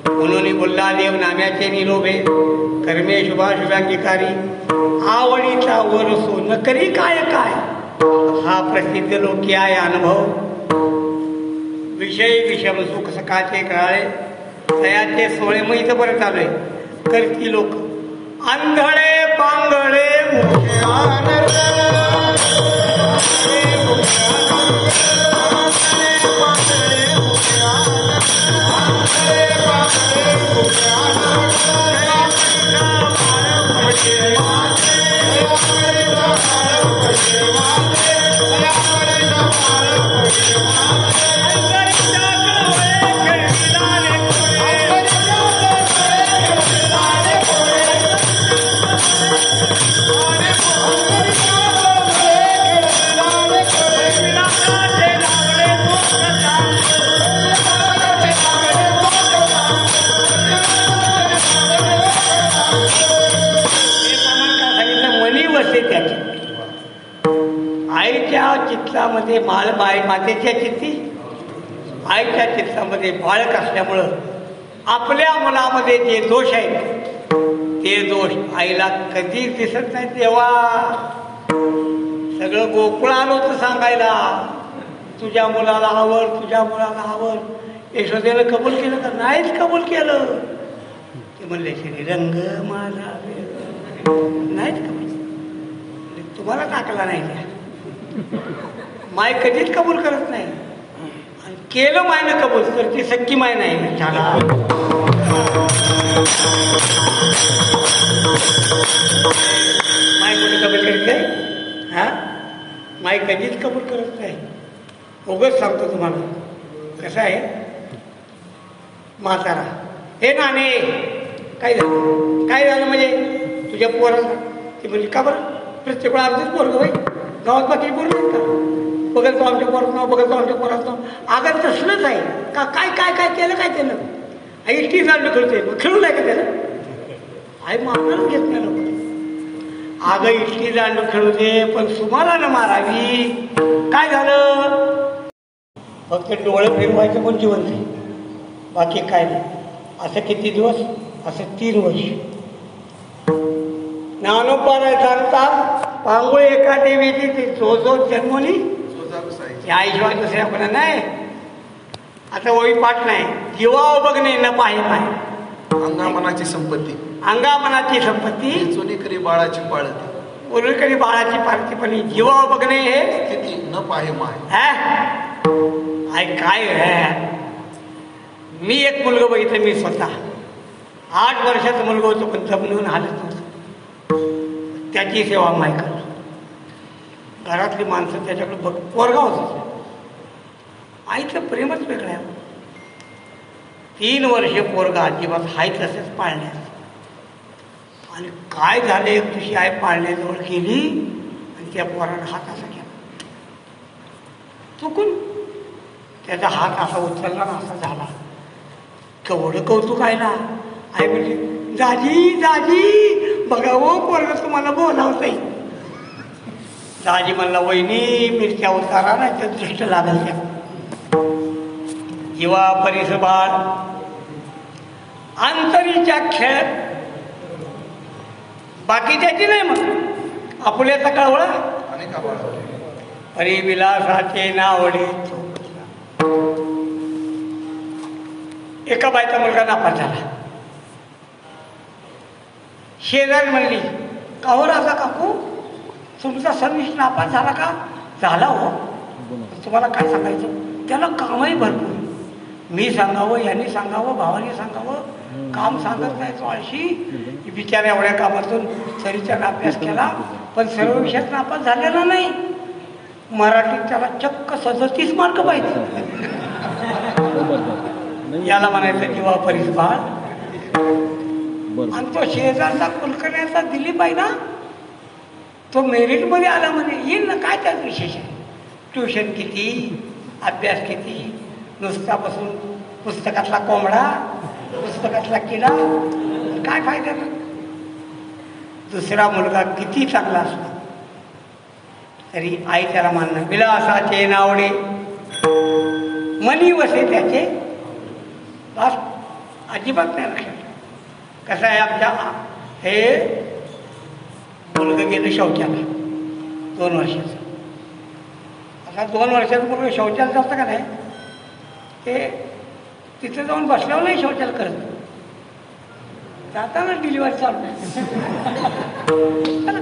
म्हणून बोलला देव नाम्याचे निलोभे कर्मे शुभाशुभांगिकारी आवडीचा वरसो न करी काय काय हा प्रसिद्ध लोकी आहे अनुभव. विषय विषम सुख सकाळचे कळाळे तयाचे सोळे मग इथं परत आलोय. करती लोक आंधळे पांगळे आईच्या चित्तामध्ये बाळ मातेच्या चित्ती आईच्या चित्तामध्ये बाळक असल्यामुळं आपल्या मुलामध्ये जे दोष आहेत ते दोष आईला कधीच दिसत नाही. तेव्हा सगळं गोकुळ आलो होतं सांगायला तुझ्या मुलाला आवड तुझ्या मुलाला आवड. यशोदेनं कबूल केलं का? नाहीच कबूल केलं. ते म्हणले श्रीरंग माझा नाहीच कबूल. तुम्हाला टाकला नाही त्या माय कधीच कबूल करत नाही. आणि केलं मायनं कबूल तर ती सख्खी माय नाही. छाला माय कोणी कबूल करत नाही. हा माय कधीच कबूल करत नाही. उगाच सांगतो तुम्हाला कसं आहे. म्हातारा हे नाणे काय झालं काय झालं म्हणजे तुझ्या पोराला ती म्हणजे का बरं प्रत्येक वेळा आमचंच पोरगं बाई गावात बाकी पोरं आहेत का? बघत तो आमच्या पोरात नाव बघत तो आमच्या पोरात नाव. अगं तसलंच आहे का? काय काय काय केलं काय केलं आई ती जाणं खेळते मग खेळू नाही का त्याला आई मारणारच घेत नाही लोक. अगं इटली जाणं खेळू दे पण सुमाला न मारावी. काय झालं फक्त डोळे फिरवायचं पण जिवंत आहे बाकी काय नाही. असं किती दिवस? असं 3 वर्ष. ज्ञानोपाराय सांगतात पांगुळे एका देवीची ती जो जो जन्मोनी आईशिवाय दुसऱ्या कोणा नाही. आता वळी पाठ नाही. जीवा बघणे न पाहे पाय अंगामनाची संपत्ती अंगामनाची संपत्ती चोलीकरी बाळाची पाळती उलकरी बाळाची पाळती पण जीवा बघणे हे स्थिती न पाहे माय. आय काय मी एक मुलगा बघितलं मी स्वतः 8 वर्षाचा मुलगा होतो पण जमून हालत नव्हतं. त्याची सेवा माय कर. घरातली माणसं त्याच्याकडे बघ पोरगा होतं. आईचं प्रेमच वेगळं आहे. 3 वर्ष पोरगा अजिबात हाय तसेच पाळण्यात. आणि काय झालं एक दिवशी आई पाळण्याजवळ गेली आणि त्या पोरानं हात असा केला चुकून. त्याचा हात असा उचलला ना असा झाला. केवढं कौतुक आहे ना. आई म्हणजे दाजी दाजी बघा हो पोरगं तुम्हाला बोलावतंय. दाजी म्हणला वहिनी मिरच्या उतारा ना त्या दृष्ट लागल त्या. जीवा परिसर बाळ अंतरीच्या खेळ बाकी त्याची नाही. मग आपुल्याचा कळवळा हरी विलासाचे नावडे. एका बायचा मुलगा नापास झाला. शेजारी म्हणली का हो राजा काकू तुमचा सर्विस नापास झाला का? झाला हो. तुम्हाला काय सांगायचं त्याला कामही भरपूर. मी सांगावं यांनी सांगावं भावाने सांगावं काम सांगत नाही तो आळशी. बिचाऱ्या एवढ्या कामातून सरीचा अभ्यास केला पण सर्व विषयात नापास झालेला नाही. मराठीत त्याला चक्क 37 मार्क पाहिजे. याला म्हणायचं जीवा परिस बाळ. आणि तो शेजारचा कुलकर्ण्याचा दिलीप आहे ना तो मेरिटमध्ये आला म्हणे. येईल ना काय त्यात विशेष आहे. ट्युशन किती अभ्यास किती नुसता बसून पुस्तकातला कोंबडा, पुस्तकातला किडा, काय फायदा? दुसरा मुलगा किती चांगला असला तरी आई त्याला मानणार. विलासाचे नावडे मनी वसे त्याचे, बस अजिबात नाही लक्षात. कसं आहे, आमच्या हे मुलगा गेलं शौचाला 2 वर्षाचं. आता 2 वर्षाचं मुलगा शौचाला जातं का नाही, ते तिथे जाऊन बसल्यावर नाही शौचाला करत, जाताना डिलिव्हरी चालू का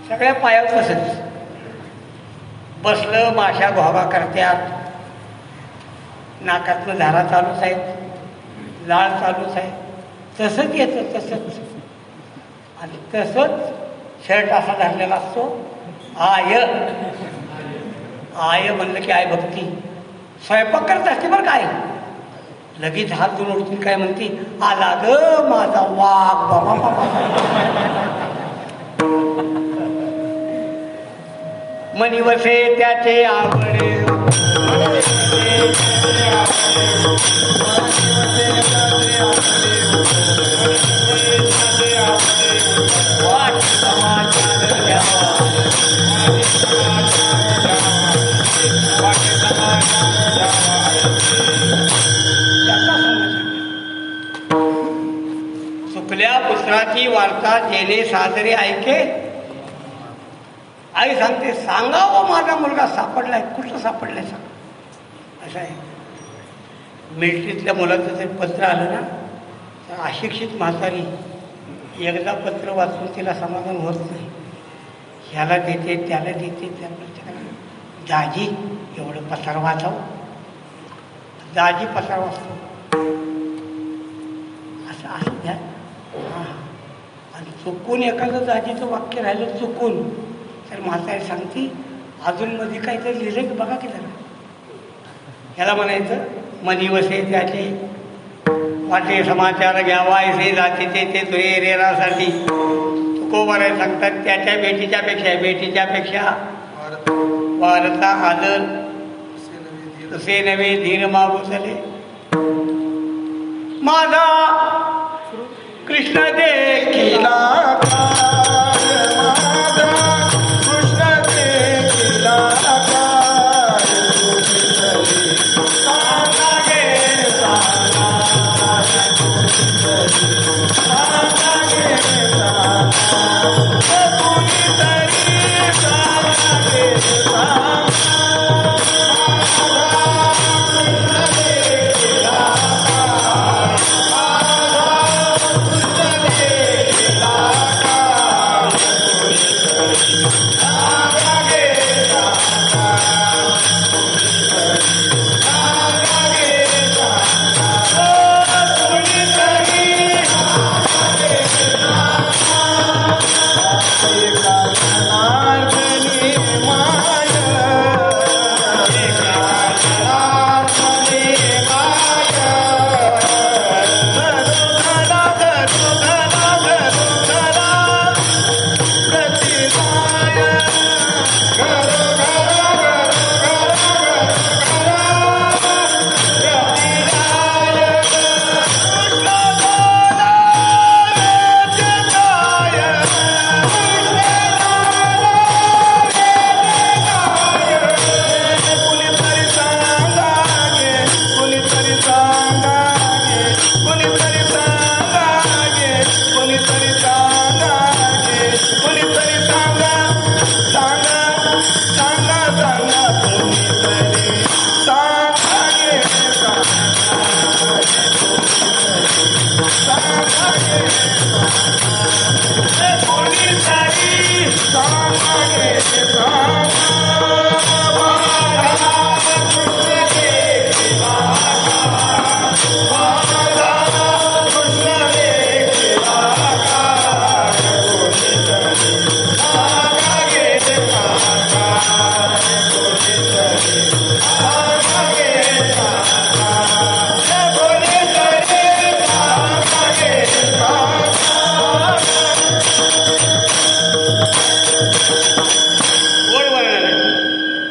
सगळ्या पायावर तसंच. बसलं माशा घोगा करत्यात, नाकातनं धारा चालूच आहेत, लाळ चालूच आहे, तसंच येतं तसंच. आणि तसंच शर्ट असा धरलेला असतो. आय आय म्हणलं की आय भक्ती. स्वयंपाक करत असते बरं काय, लगेच हात धुवून उठतील, काय म्हणते, आला ग माझा वाघ बाबा बाबा. मनी वसे त्याचे आवडे, चुकल्या पुत्राची वार्ता जेणे सादरे ऐके. आई सांगते, सांगावं माझा मुलगा सापडलाय. कुठं सापडलाय सांग. असं आहे. मिलिटरीतल्या मुलाचं जर पत्र आलं ना, तर अशिक्षित म्हातारी एकदा पत्र वाचून तिला समाधान होत नाही. ह्याला देते, त्याला देते, त्याला दाजी एवढं पसार वाचावं. दाजी पसार वाचतो असं असं द्या. हां, आणि चुकून एखादं दाजीचं वाक्य राहिलं चुकून, तर म्हातारी सांगते, अजून मध्ये काहीतरी लिहिलं की बघा की जरा. ह्याला म्हणायचं, मनी वसे त्याचे वाटे समाचार घ्यावा ऐसे जातीचे ते दुहेरेरासाठी. तुकोबाराय सांगतात, त्याच्या बेटीच्या पेक्षा वारता आदर तसे नवे धीर मागुसले. माझा कृष्ण देखिला,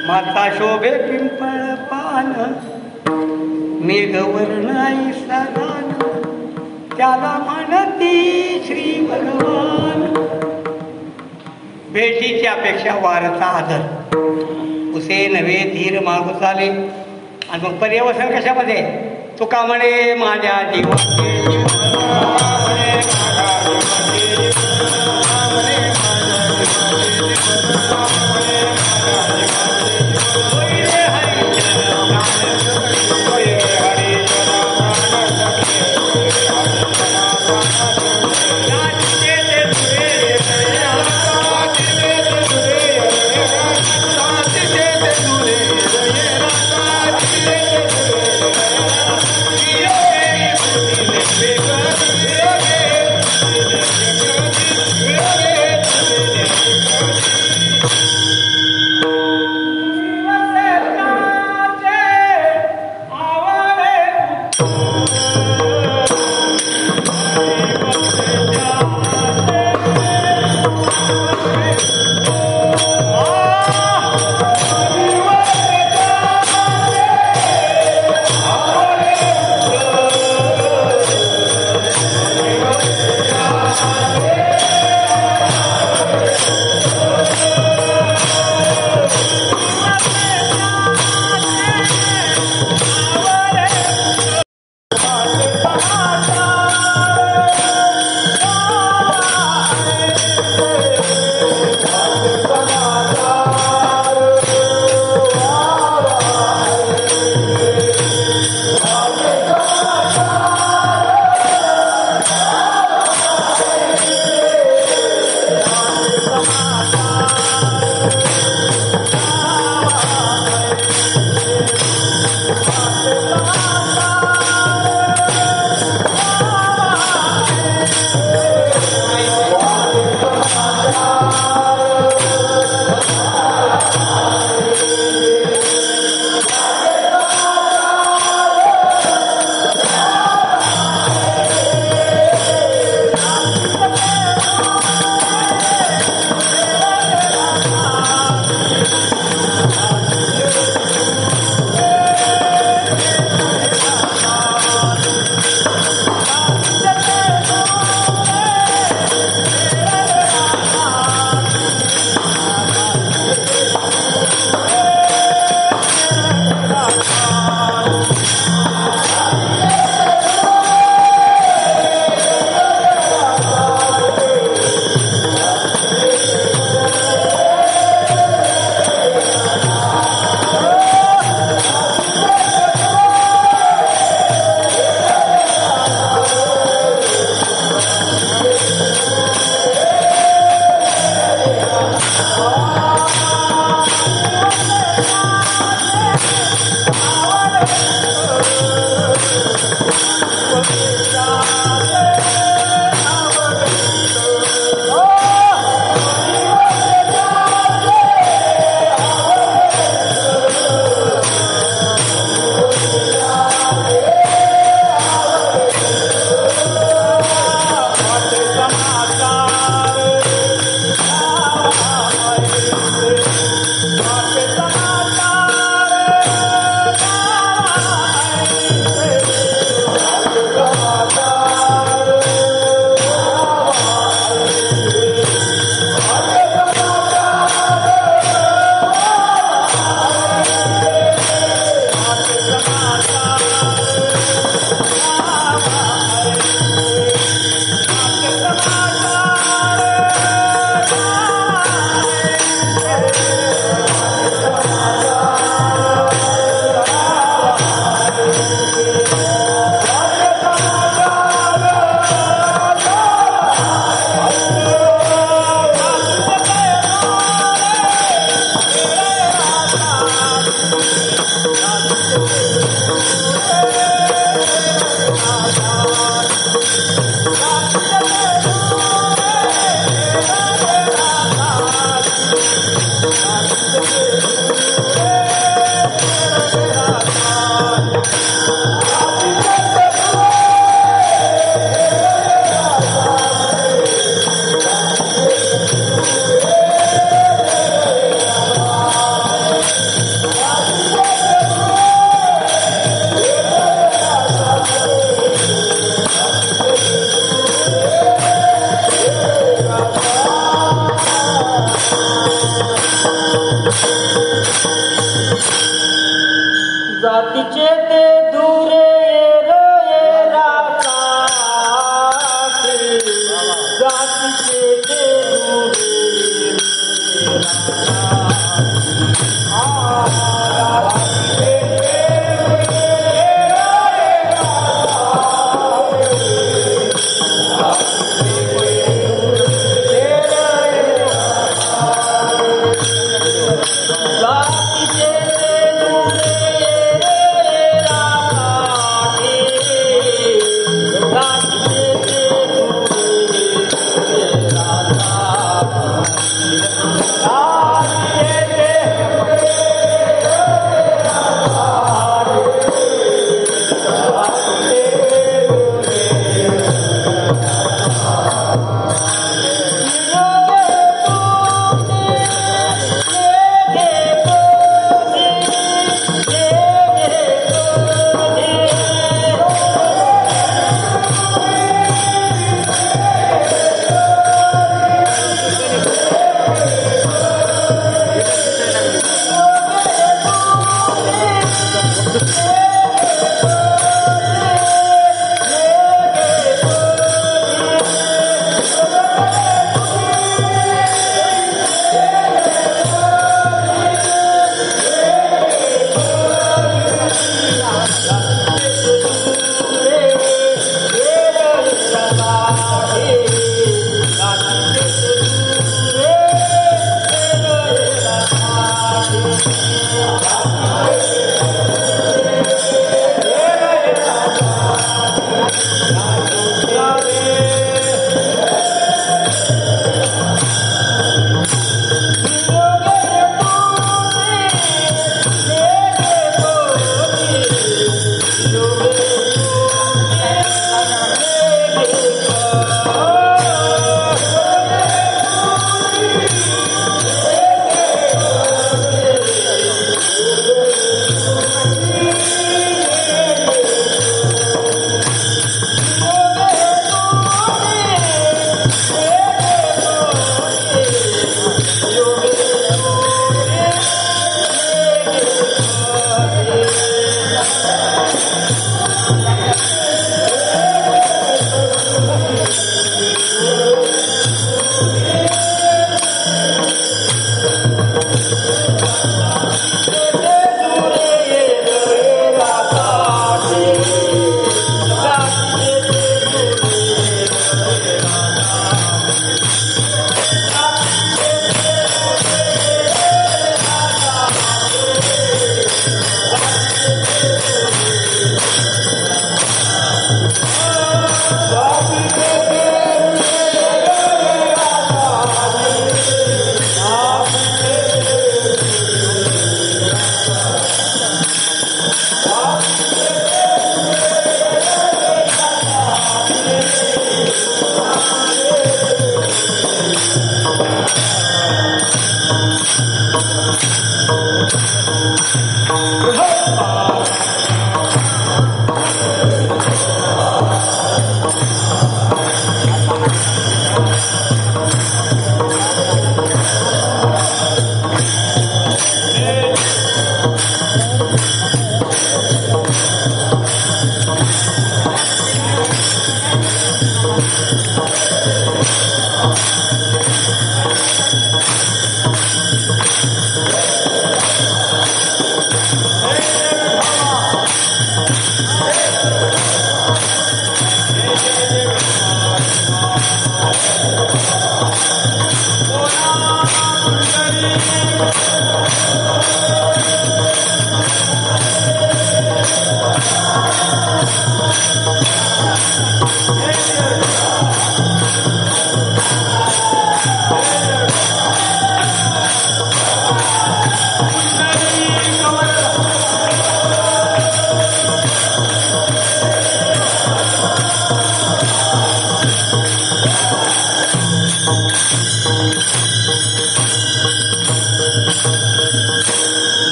माता शोभे पिंपळ पान मेघवर्ण ऐसा गान त्याला म्हणती श्री भगवान. भेटीची अपेक्षा वारचा आदर उसे नव्हे धीर मागू चाले. आणि मग पर्यवसन कशामध्ये? तुका म्हणे माझ्या जीवाचे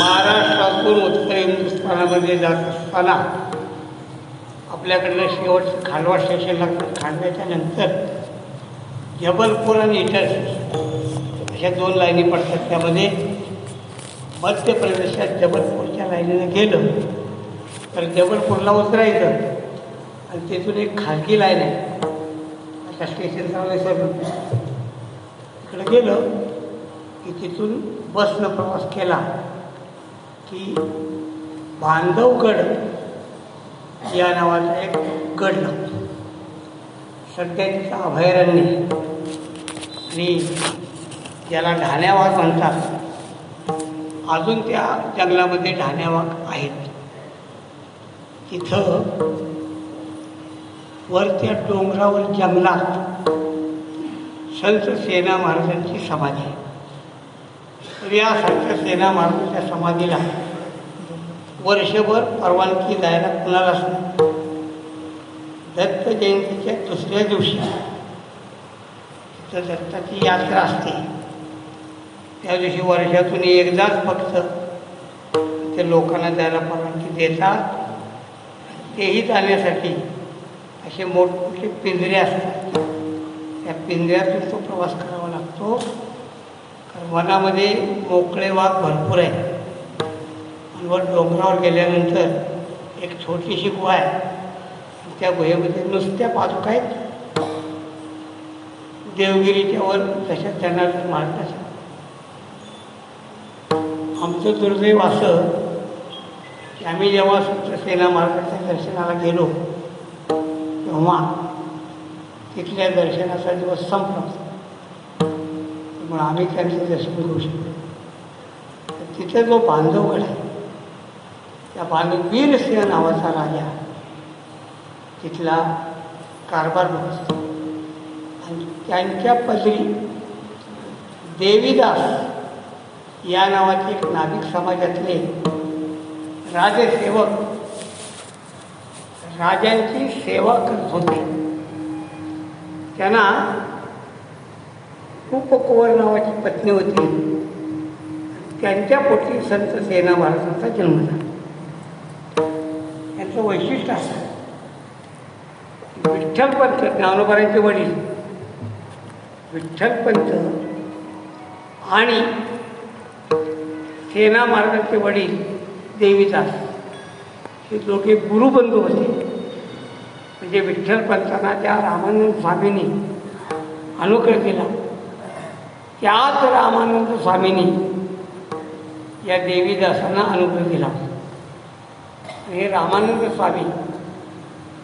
महाराष्ट्रातून उत्तर हिंदुस्थानामध्ये जात असताना आपल्याकडलं शेवटचं खांडवा स्टेशन लागतं. खांडव्याच्या नंतर जबलपूर आणि इटर्स अशा 2 लाईनी पडतात. त्यामध्ये मध्य प्रदेशात जबलपूरच्या लाईनीनं गेलं तर जबलपूरला उतरायचं आणि तिथून एक खाजगी लाईन आहे, आता स्टेशनचा विसरलं, तिकडे गेलं की तिथून बसनं प्रवास केला की बांधवगड या नावाचा एक गड लागतो. सध्या तिचं अभयारण्य आणि ज्याला ढाण्यावाघ म्हणतात, अजून त्या जंगलामध्ये ढाण्यावाघ आहेत. तिथं वर त्या डोंगरावर जंगलात संत सेना महाराजांची समाधी आहे. तर या संत सेना महाराजांच्या समाधीला वर्षभर परवानगी द्यायला कुणालाच नाही. दत्त जयंतीच्या दुसऱ्या दिवशी तिथं दत्ताची यात्रा असते. त्या दिवशी वर्षातून एकदाच फक्त ते लोकांना द्यायला परवानगी देतात. तेही जाण्यासाठी असे मोठमोठे पिंजरे असतात. त्या पिंजऱ्यातून तो प्रवास करावा लागतो. कारण वनामध्ये मोकळे वाघ भरपूर आहे. आणि वर डोंगरावर गेल्यानंतर एक छोटीशी गुहा आहे. त्या गुहेमध्ये नुसत्या पादुका आहेत. देवगिरीच्या वर तशा जनार्दन महाराजांच्या. आमचं दुर्दैव असं की आम्ही जेव्हा संत सेना महाराजांच्या दर्शनाला गेलो तेव्हा तिथल्या दर्शनाचा दिवस संपला. त्यामुळे आम्ही त्यांचं दर्शन घेऊ शकतो. तिथे जो बांधवगड आहे, त्या वीरसिंह नावाचा राजा तिथला कारभार बघतो. आणि त्यांच्या पदरी देवीदास या नावाचे एक नाभिक समाजातले राजसेवक राजांची सेवा करत होते. त्यांना उपकुंवर नावाची पत्नी होती. त्यांच्या पोटी संत सेना महाराजांचा जन्म झाला. यांचं वैशिष्ट्य असं, विठ्ठलपंत ज्ञानोबारांचे वडील विठ्ठलपंत आणि सेना महाराजांचे वडील देवीदास हे दोघे गुरुबंधू होते. म्हणजे विठ्ठलपंतांना त्या रामानंद स्वामींनी अनुग्रह दिला, त्याच रामानंद स्वामींनी या देवीदासांना अनुग्रह दिला. हे रामानंद स्वामी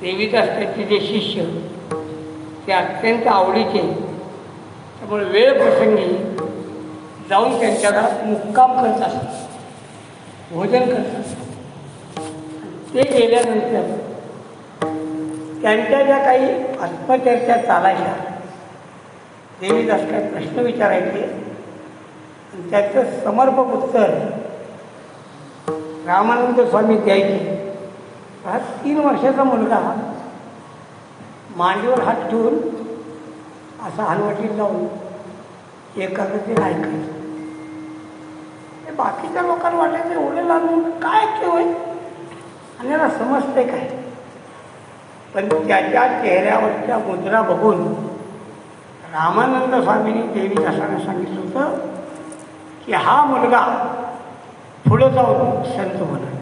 देवीदास त्यांचे जे शिष्य ते अत्यंत आवडीचे. त्यामुळे वेळ प्रसंगी जाऊन त्यांच्या घरात मुक्काम करत असतात, भोजन करतात. ते गेल्यानंतर त्यांच्या ज्या काही आत्मचर्चा चालायच्या, देवीदास काही प्रश्न विचारायचे आणि त्याचं समर्पक उत्तर रामानंद स्वामी द्यायचे. हा 3 वर्षाचा मुलगा मांडीवर हात ठेवून असा हलवटीत लावून एकाग्रतेने ऐकायचं. ते बाकीच्या लोकांना वाटायचं एवढे लहान काय ते होय आणि याला समजते काय. पण त्याच्या चेहऱ्यावरच्या मुद्रा बघून रामानंद स्वामींनी देवीदासांना सांगितलं होतं की हा मुलगा पुढं जाऊन संत होणार.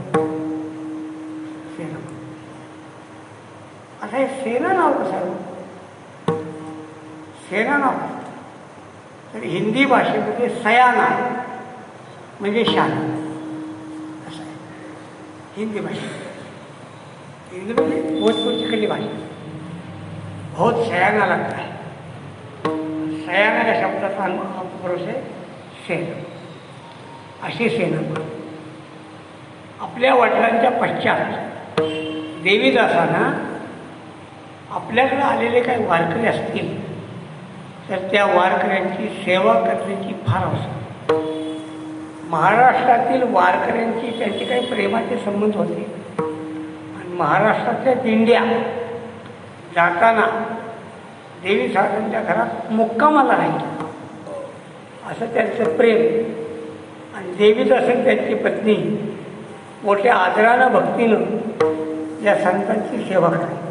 आता हे सेना नाव कसं आहे? सेना नाव तर हिंदी भाषेमध्ये सयाना म्हणजे शान असं आहे हिंदी भाषेत. हिंदी म्हणजे भोजपुरची कली भाषा. बहुत सयाना लगता है. सयाना या शब्दाचा भरोसे सेना. अशी सेना आपल्या वडिलांच्या पश्चात देवीदासांना आपल्याकडे आलेले काही वारकरी असतील तर त्या वारकऱ्यांची सेवा करण्याची फार आवश्यक. महाराष्ट्रातील वारकऱ्यांची त्यांचे काही प्रेमाचे संबंध होते आणि महाराष्ट्रातल्या दिंड्या जाताना देवी साहेबांच्या घरात मुक्कामाला राहील असं त्यांचं प्रेम. आणि देवीदासन त्यांची पत्नी मोठ्या आदरानं भक्तीनं या संतांची सेवा करावी.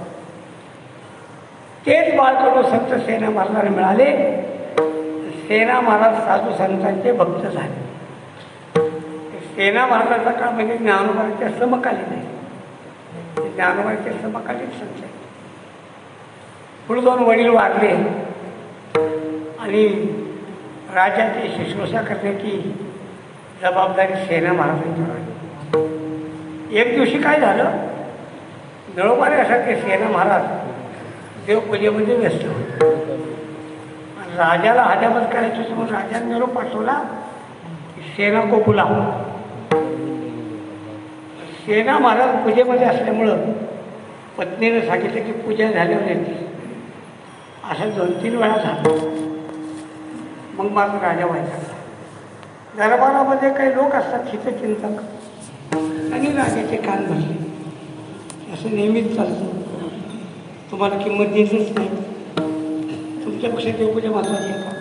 तेच बाळकडू संत सेना महाराजांना मिळाले. सेना महाराज साधू संतांचे भक्त झाले. सेना महाराजाचा काळ म्हणजे ज्ञानोबाच्या समकालीन आहे. ज्ञानोबाच्या समकालीन संत आहे. पुढे दोन वडील वारले आणि राजाची शुश्रूषा करण्याची जबाबदारी सेना महाराजांच्यावर आली. एक दिवशी काय झालं, नळोबाऱ्यासारखे सेना महाराज देवपूजेमध्ये व्यस्त होते. राजाला हजामत करायची होती म्हणून राजाने निरोप पाठवला सेना को बुलाव. सेना महाराज पूजेमध्ये असल्यामुळं पत्नीने सांगितलं की पूजा झाल्यावर येते. असं 2-3 वेळा झालं. मग माझा राजा व्हायचा. दरबारामध्ये काही लोक असतात हितचिंतक आणि राजाचे कान भरले. असं नेहमीच चालतं. तुम्हाला किंमत देतच नाही. तुमच्यापेक्षा देवपूजा महत्वाची आहे का?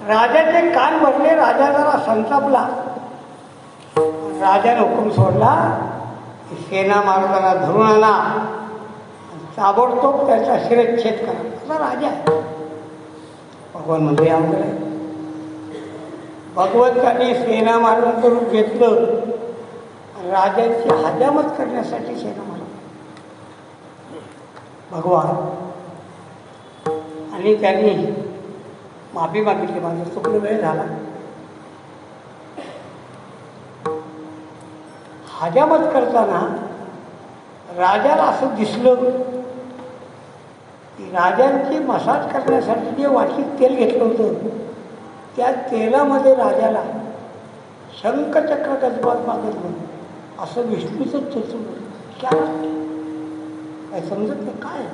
राजाचे कान भरले. राजा जरा संतापला. राजाने हुकूम सोडला की सेना महाराजांना धरून आणा, ताबडतोब त्याचा शिरच्छेद करा. असा राजा आहे. भगवान म्हणजे अवघड आहे. भगवंतांनी सेना महाराजांचं रूप घेतलं राजाची हजामत करण्यासाठी. सेना महाराज भगवान आणि त्यांनी माफी मागितली. माझं चुकलं, वेळ झाला. हजामत करताना राजाला असं दिसलं की राजांची मसाज करण्यासाठी जे वाटीत तेल घेतलं होतं त्या तेलामध्ये राजाला शंखचक्र गजबात मागितलं असं विष्णूचं चुचून. काय समजत नाही काय.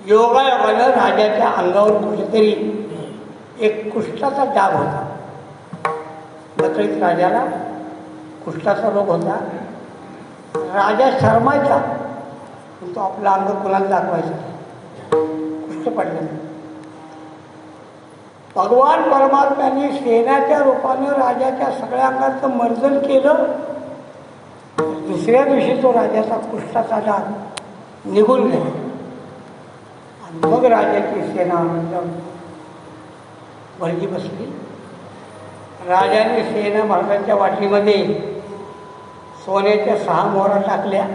योगायोगानं राजाच्या अंगावर कुठेतरी एक कुष्ठाचा डाग होता. नकळीत राजाला कुष्ठाचा रोग होता. राजा शरमायचा पण तो आपला अंग कुणाला दाखवायचा. कुष्ठ पडलं. भगवान परमात्म्यांनी सेनाच्या रूपानं राजाच्या सगळ्या अंगाचं मर्जन केलं. दुसऱ्या दिवशी तो राजाचा कुष्ठाचा डाग निघून गेला आणि मग राजाची सेना वळगी बसली. राजाने सेना महाराजांच्या वाटीमध्ये सोन्याच्या 6 मोहरा टाकल्या.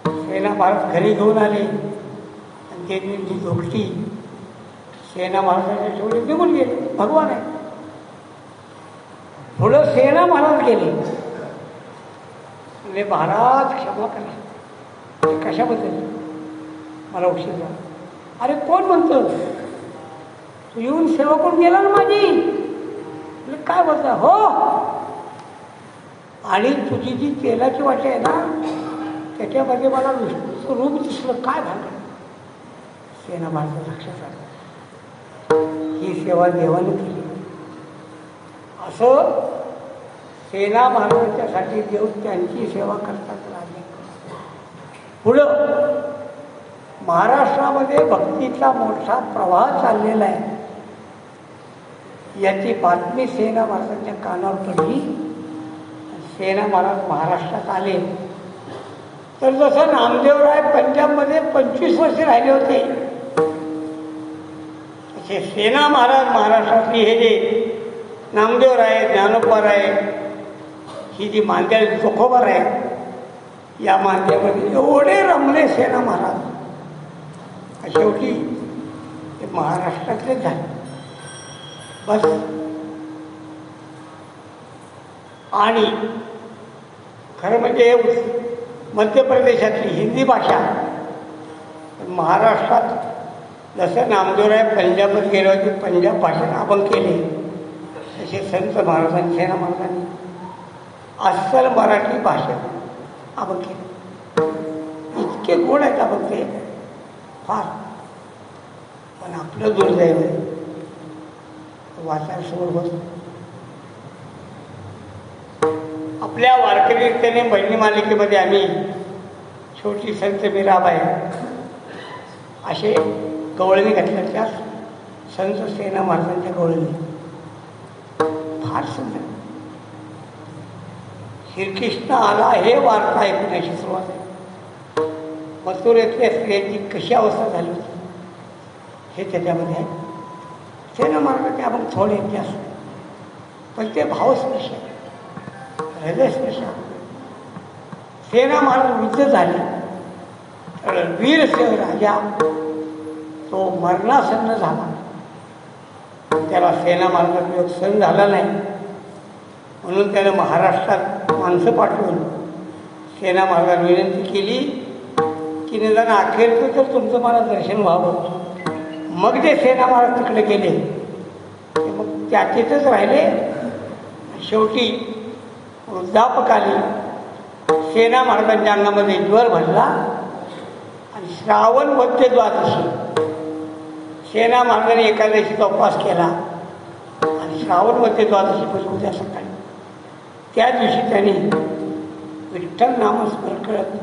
सेना महाराज घरी घेऊन आले आणि त्यांनी जी धोकटी सेना महाराजांच्या शेवटी निघून गेले. भगवान आहे. पुढं सेना महाराज गेले. म्हणजे महाराज क्षमा करा. कशाबद्दल? मला उशीर झाला. अरे कोण म्हणतो? तू येऊन सेवा करून गेला ना माझी. काय बोलता? हो. आणि तुझी जी तेलाची वाटी आहे ना त्याच्यामध्ये मला विष्णूचं रूप दिसलं. काय भांडण? सेना महाराज लक्षात आलं ही सेवा देवाने केली. असं सेना महाराजांच्यासाठी देव त्यांची सेवा करतात. राजे पुढं महाराष्ट्रामध्ये भक्तीचा मोठा प्रवाह चाललेला आहे. याची बातमी सेना महाराजांच्या कानावर पडली. सेना महाराज महाराष्ट्रात आले तर जसं नामदेवराय पंजाबमध्ये 25 वर्ष राहिले होते तसे सेना महाराज महाराष्ट्रातली हे जे नामदेवराय, ज्ञानोबाराय, ही जी मांद्याळ जोखोबाराय या मांद्यामध्ये एवढे रमले सेना महाराज, शेवटी ते महाराष्ट्रातलेच झाले. बस. आणि खरं म्हणजे मध्य प्रदेशातली हिंदी भाषा, महाराष्ट्रात जसं नामदेवराय पंजाबात गेले होते, पंजाब भाषेत अभंग केले, तसे संत महाराजांनी, सेना महाराजांनी अस्सल मराठी भाषेत अभंग केले. इतके गोड आहेत अभंग ते फार. पण आपलं दुर्दैव वाचायला समोर बसतो. आपल्या वारकरी कीर्तने बहिणी मालिकेमध्ये आम्ही छोटी संत मीराबाई असे गवळणी घातल्या, त्या संत सेना महाराजांच्या गवळणी फार सुंदर. श्रीकृष्ण आला हे वार्ता ऐकण्याची सुरुवात आहे. मथुरेतल्या स्त्रियांची कशी अवस्था झाली होती हे त्याच्यामध्ये आहे. सेना महाराजांचे आपण थोडे इतिहास, पण ते भावस्पर्श, हृदयस्पर्श. सेना महाराज युद्ध झाले तर वीरसिंह राजा तो मरणासन्न झाला. त्याला सेना महाराजांचा योग सहन झाला नाही, म्हणून त्यानं महाराष्ट्रात माणसं पाठवून सेना महाराजांना विनंती केली की निदान अखेरचं तर तुमचं मला दर्शन व्हावं. मग जे सेना महाराज तिकडे गेले ते मग त्याचेच राहिले. शेवटी वृद्धापकाली सेना महाराजांच्या अंगामध्ये ज्वर भरला आणि श्रावण वद्य द्वादशी सेना महाराजांनी एकादशीचा उपवास केला आणि श्रावण वद्य द्वादशी पासून उद्या सकाळी त्या दिवशी त्यांनी विठ्ठल नामस्मरण करत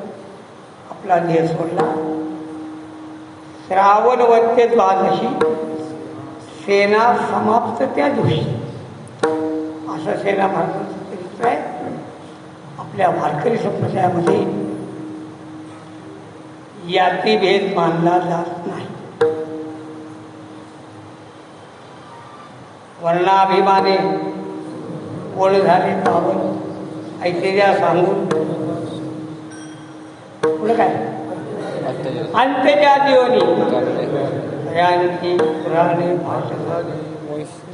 आपला देह सोडला. श्रावण वद्य द्वादशी सेना समाप्त त्या दिवशी, असं सेना महाराजांचं चरित्र आहे. आपल्या वारकरी संप्रदायामध्ये यातीभेद मानला जात नाही. वर्णाभिमाने कोण झाले पावन ऐकलेल्या सांगून पुढं काय अंत्यच्या जीवनी पुराणे भाषा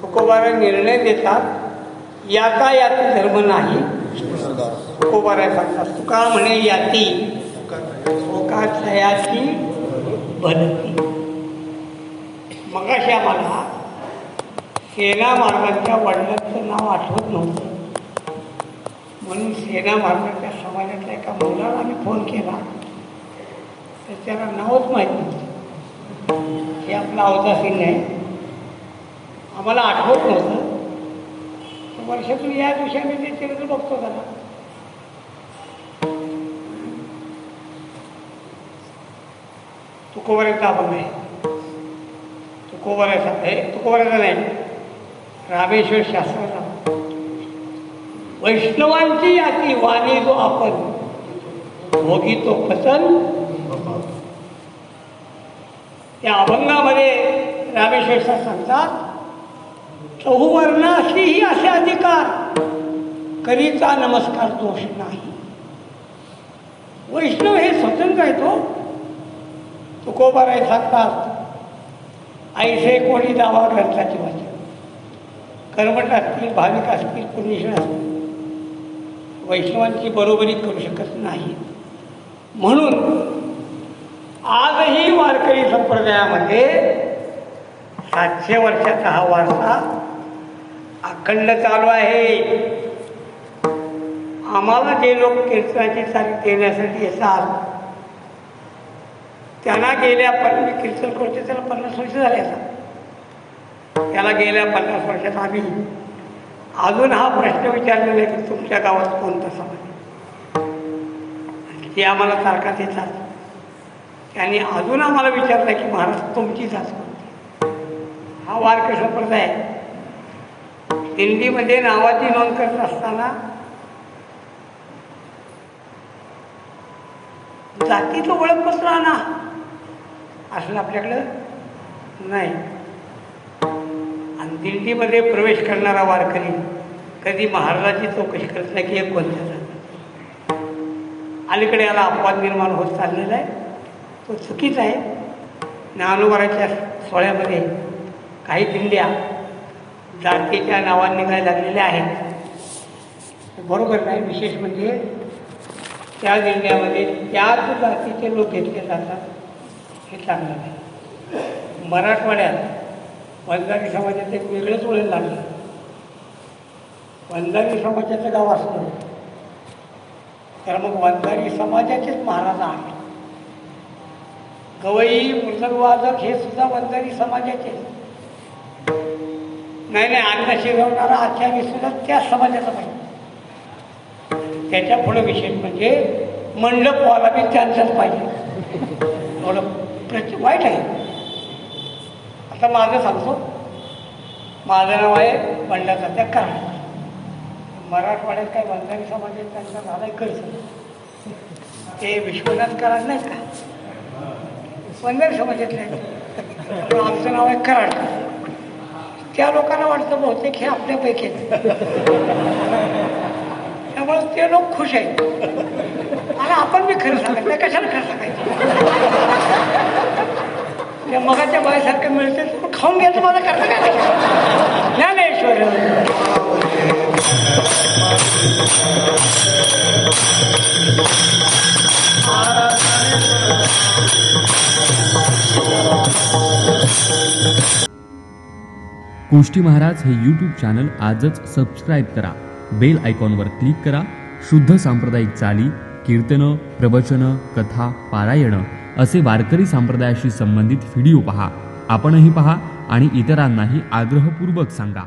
तुकोबारा निर्णय देतात याचा याती धर्म नाही. तुकोबारा सांगतात तुका म्हणे याती शोकाक्षयाची भरती. मगाशी आम्हाला सेना महाराजांच्या वडिलांचं नाव आठवत नव्हतं, म्हणून सेना महाराजांच्या समाजातल्या एका मुलाला आम्ही फोन केला तर त्याला नावच माहीत नव्हतं. हे आपला अवतासिंग आहे, आम्हाला आठवत नव्हतं. वर्षातून या दिवशी आम्ही ते चरित्र बघतो त्याला. तुकोबाऱ्याचा अभंग आहे, तुकोबाऱ्याचा आहे, तुकोबाऱ्याचा नाही, रामेश्वर शास्त्राचा. वैष्णवांची याती वाणी जो आपण भोगी तो पचन. त्या अभंगामध्ये रामेश्वर शास्त्र सांगतात चहुवर्णाशीही असे अधिकार करीचा नमस्कार दोष नाही. वैष्णव हे स्वतंत्र आहे. तो तुकोबाराय सांगतात ऐसे कोणी दावा ग्रंथाची वाचा, कर्मठ असतील, भाविक असतील, पुण्यशील असतील, वैष्णवांची बरोबरी करू शकत नाही. म्हणून आजही वारकरी संप्रदायामध्ये 700 वर्षाचा हा वारसा अखंड चालू आहे. आम्हाला जे लोक कीर्तनाची तारीख देण्यासाठी येतात त्यांना गेल्या मी कीर्तन करतो त्याला 50 वर्ष झाले असतात. त्याला गेल्या 50 वर्षात आम्ही अजून हा प्रश्न विचारलेला आहे की तुमच्या गावात कोणता समाज आहे. ते आम्हाला तारखा देतात. त्यांनी अजून आम्हाला विचारलं की महाराज तुमची जात कोणती. हा वारकरी संप्रदाय आहे. दिंडीमध्ये नावाची नोंद करत असताना जातीचं ओळखपत्र आणा असं आपल्याकडं नाही. आणि दिंडीमध्ये प्रवेश करणारा वारकरी कधी महाराजाची चौकशी करत नाही की एक कोणत्या जात. अलीकडे याला अपवाद निर्माण होत चाललेला आहे, तो चुकीचा आहे. ज्ञानोबाराच्या सोहळ्यामध्ये काही दिंड्या जातीच्या नावाने निघायला लागलेल्या आहेत. बरोबर नाही. विशेष म्हणजे त्या दिंड्यामध्ये त्याच जातीचे लोक घेतले जातात, हे चांगलं नाही. मराठवाड्यात वंजारी समाजाचं एक वेगळंच वळण लागलं. वंजारी समाजाचं गाव असतं तर मग वंजारी समाजाचेच महाराज आहेत. गवई मृदंगवादक हे सुद्धा वंजारी समाजाचे. नाही अन्न शिरवणारा आचार्य सुद्धा त्या समाजाचा पाहिजे. त्याच्या पुढे विशेष म्हणजे मंडपवाला बी त्यांचाच पाहिजे. थोडं वाईट आहे. आता माझं सांगतो, माझं नाव आहे बंडाचा त्या कराड. मराठवाड्यात काय वंजारी समाजात त्यांचा झालाय कर्ज. ते विश्वनाथ कराड नाहीत का, वंजारी समाजातले आहेत. आमचं नाव आहे कराड. त्या लोकांना वाटतं बहुतेक हे आपल्यापैकी आहेत, त्यामुळे ते लोक खुश आहेत. आणि आपण बी खरं सांगायचं, कशाला खरं सांगायचं. त्या मगाच्या बाईसारखं मिळते खाऊन घ्यायचं, मला करता काय ज्ञानेश्वर. कोष्टी महाराज हे यूट्यूब चॅनल आजच सबस्क्राईब करा. बेल आयकॉनवर क्लिक करा. शुद्ध सांप्रदायिक चाली, कीर्तनं, प्रवचनं, कथा, पारायणं असे वारकरी संप्रदायाशी संबंधित व्हिडिओ पहा. आपणही पहा आणि इतरांनाही आग्रहपूर्वक सांगा.